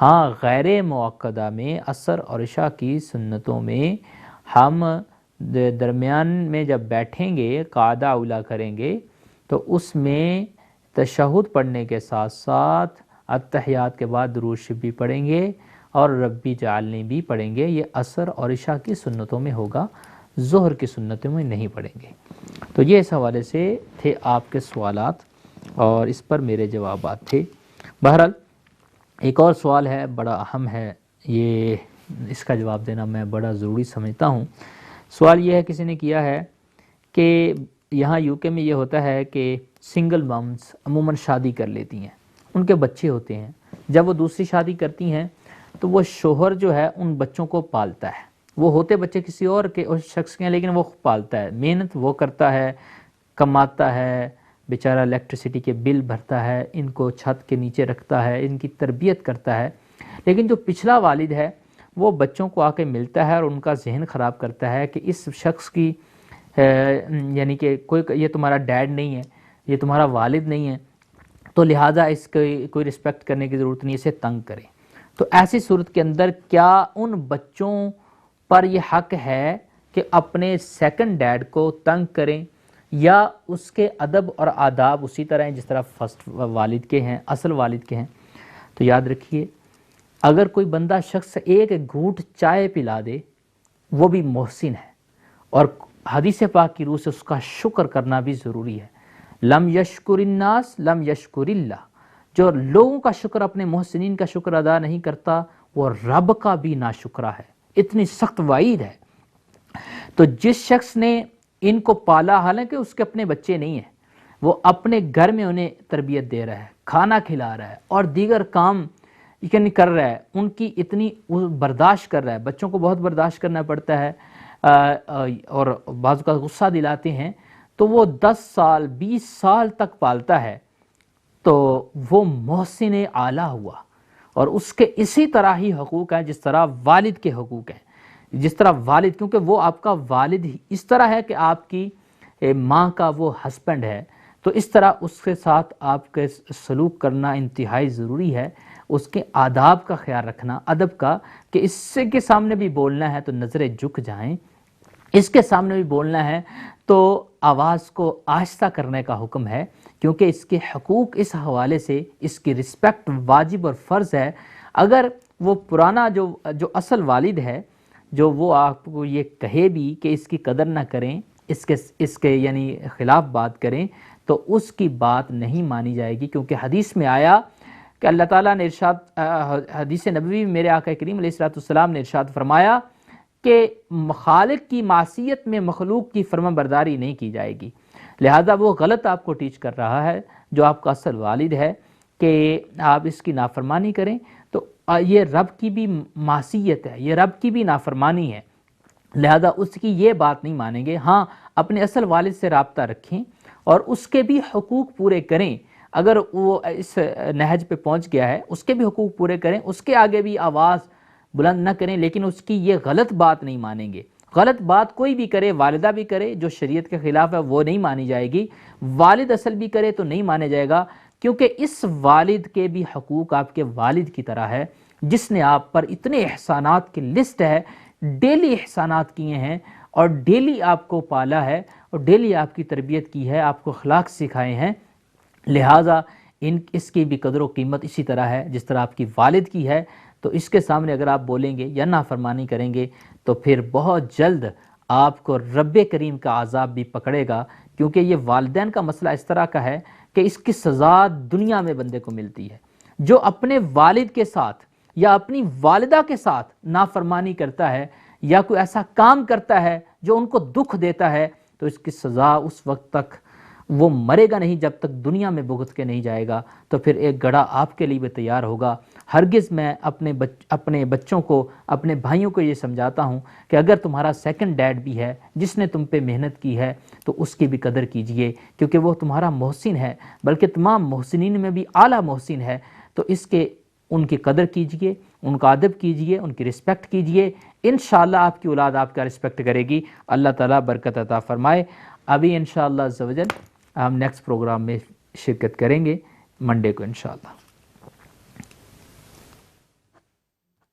ہاں، غیر موقدہ میں عصر اور عشاء کی سنتوں میں ہم درمیان میں جب بیٹھیں گے، قعدہ اولا کریں گے، تو اس میں تشہد پڑھنے کے ساتھ ساتھ اتحیات کے بعد درود شریف بھی پڑھیں گے اور ربی جعلنی بھی پڑھیں گے، یہ عصر اور عشاء کی سنتوں میں ہوگا، ظہر کی سنتوں میں نہیں پڑھیں گے۔ تو یہ اس حوالے سے تھے آپ کے سوالات اور اس پر میرے جوابات تھے۔ بہرحال ایک اور سوال ہے، بڑا اہم ہے، یہ اس کا جواب دینا میں بڑا ضروری سمجھتا ہوں۔ سوال یہ ہے، کسی نے کیا ہے کہ یہاں یو کے میں یہ ہوتا ہے کہ سنگل ممز عموماً شادی کر لیتی ہیں، ان کے بچے ہوتے ہیں، جب وہ دوسری شادی کرتی ہیں تو وہ شوہر جو ہے ان بچوں کو پالتا ہے، وہ ہوتے بچے کسی اور کے اس شخص کے ہیں لیکن وہ پالتا ہے، محنت وہ کرتا ہے، کماتا ہے، بیچارہ الیکٹریسٹی کے بل بھرتا ہے، ان کو چھت کے نیچے رکھتا ہے، ان کی تربیت کرتا ہے، لیکن جو پچھلا والد ہے وہ بچوں کو آ کے ملتا ہے اور ان کا ذہن خراب کرتا ہے کہ اس شخص کی یعنی کہ یہ تمہارا ڈیڈ نہیں ہے، یہ تمہارا والد نہیں ہے، تو لہٰذا اس کی کوئی رسپیکٹ کرنے کی ضرورت نہیں، اسے تنگ کریں۔ تو ایسی صورت کے اندر کیا ان بچوں پر یہ حق ہے کہ اپنے سیکنڈ ڈیڈ کو تنگ کریں، یا اس کے ادب اور آداب اسی طرح ہیں جس طرح فرسٹ والد کے ہیں، اصل والد کے ہیں؟ تو یاد رکھیے اگر کوئی بندہ شخص ایک گھونٹ چائے پلا دے وہ بھی محسن ہے، اور حدیث پاک کی روح سے اس کا شکر کرنا بھی ضروری ہے۔ لم یشکر الناس لم یشکر اللہ، جو لوگوں کا شکر، اپنے محسنین کا شکر ادا نہیں کرتا وہ رب کا بھی ناشکرا ہے، اتنی سخت وعید ہے۔ تو جس شخص نے ان کو پالا، حالانکہ اس کے اپنے بچے نہیں ہیں، وہ اپنے گھر میں انہیں تربیت دے رہا ہے، کھانا کھلا رہا ہے اور دیگر کام یعنی کر رہا ہے، ان کی اتنی برداشت کر رہا ہے، بچوں کو بہت برداشت کرنا پڑتا ہے اور بعض کا غصہ دلاتے ہیں، تو وہ 10 سال 20 سال تک پالتا ہے، تو وہ محسن اعلیٰ ہوا، اور اس کے اسی طرح ہی حقوق ہیں جس طرح والد کے حقوق ہیں، جس طرح والد، کیونکہ وہ آپ کا والد ہی اس طرح ہے کہ آپ کی ماں کا وہ ہسبینڈ ہے، تو اس طرح اس کے ساتھ آپ کے سلوک کرنا انتہائی ضروری ہے، اس کے آداب کا خیال رکھنا، ادب کا، کہ اس سے کے سامنے بھی بولنا ہے تو نظریں جھک جائیں، اس کے سامنے بھی بولنا ہے تو آواز کو آہستہ کرنے کا حکم ہے، کیونکہ اس کے حقوق اس حوالے سے اس کی رسپیکٹ واجب اور فرض ہے۔ اگر وہ پرانا جو اصل والد ہے، جو وہ آپ کو یہ کہے بھی کہ اس کی قدر نہ کریں، اس کے یعنی خلاف بات کریں، تو اس کی بات نہیں مانی جائے گی، کیونکہ حدیث میں آیا کہ اللہ تعالیٰ نے حدیث نبوی میں میرے آقا کریم علیہ السلام نے ارشاد فرمایا کہ خالق کی معصیت میں مخلوق کی فرما برداری نہیں کی جائے گی۔ لہذا وہ غلط آپ کو ٹیچ کر رہا ہے جو آپ کا اصل والد ہے کہ آپ اس کی نافرمانی کریں، تو یہ رب کی بھی معصیت ہے، یہ رب کی بھی نافرمانی ہے، لہذا اس کی یہ بات نہیں مانیں گے۔ ہاں، اپنے اصل والد سے رابطہ رکھیں اور اس کے بھی حقوق پورے کریں۔ اگر وہ اس نہج پہ پہنچ گیا ہے، اس کے بھی حقوق پورے کریں، اس کے آگے بھی آواز بلند نہ کریں، لیکن اس کی یہ غلط بات نہیں مانیں گے۔ غلط بات کوئی بھی کرے، والدہ بھی کرے، جو شریعت کے خلاف ہے وہ نہیں مانی جائے گی، والد اصل بھی کرے تو نہیں مانے جائے گا، کیونکہ اس والد کے بھی حقوق آپ کے والد کی طرح ہے، جس نے آپ پر اتنے احسانات کی لسٹ ہے، ڈیلی احسانات کیے ہیں اور ڈیلی آپ کو پالا ہے اور ڈیلی آپ کی تربیت کی ہے، آپ کو اخلاق سکھائے ہیں۔ لہٰذا اس کی بھی قدر و قیمت اسی طرح ہے جس طرح آپ کی والد کی ہے۔ تو اس کے سامنے اگر آپ بولیں گے یا نافرمانی کریں گے تو پھر بہت جلد آپ کو رب کریم کا عذاب بھی پکڑے گا، کیونکہ یہ والدین کا مسئلہ اس طرح کا ہے کہ اس کی سزا دنیا میں بندے کو ملتی ہے۔ جو اپنے والد کے ساتھ یا اپنی والدہ کے ساتھ نافرمانی کرتا ہے یا کوئی ایسا کام کرتا ہے جو ان کو دکھ دیتا ہے، تو اس کی سزا اس وقت تک وہ مرے گا نہیں جب تک دنیا میں بھگت کے نہیں جائے گا، تو پھر ایک گڑھا آپ کے لیے بھی تیار ہوگا۔ ہرگز میں اپنے بچوں کو، اپنے بھائیوں کو یہ سمجھاتا ہوں کہ اگر تمہارا سیکنڈ ڈیڈ بھی ہے جس نے تم پہ محنت کی ہے تو اس کی بھی قدر کیجئے، کیونکہ وہ تمہارا محسن ہے، بلکہ تمام محسنین میں بھی اعلیٰ محسن ہے، تو ان کی قدر کیجئے، ان کا ادب کیجئے، ان کی رسپیکٹ کیجئے۔ انشاءاللہ آپ کی اولاد آپ کا رسپیکٹ کرے گی۔ اللہ تعالیٰ برکت عطا فرمائے۔ ابھی انشاءاللہ عز و جل ہم نیکسٹ پروگرام میں شرکت کریں گے منڈے کو انشاءاللہ۔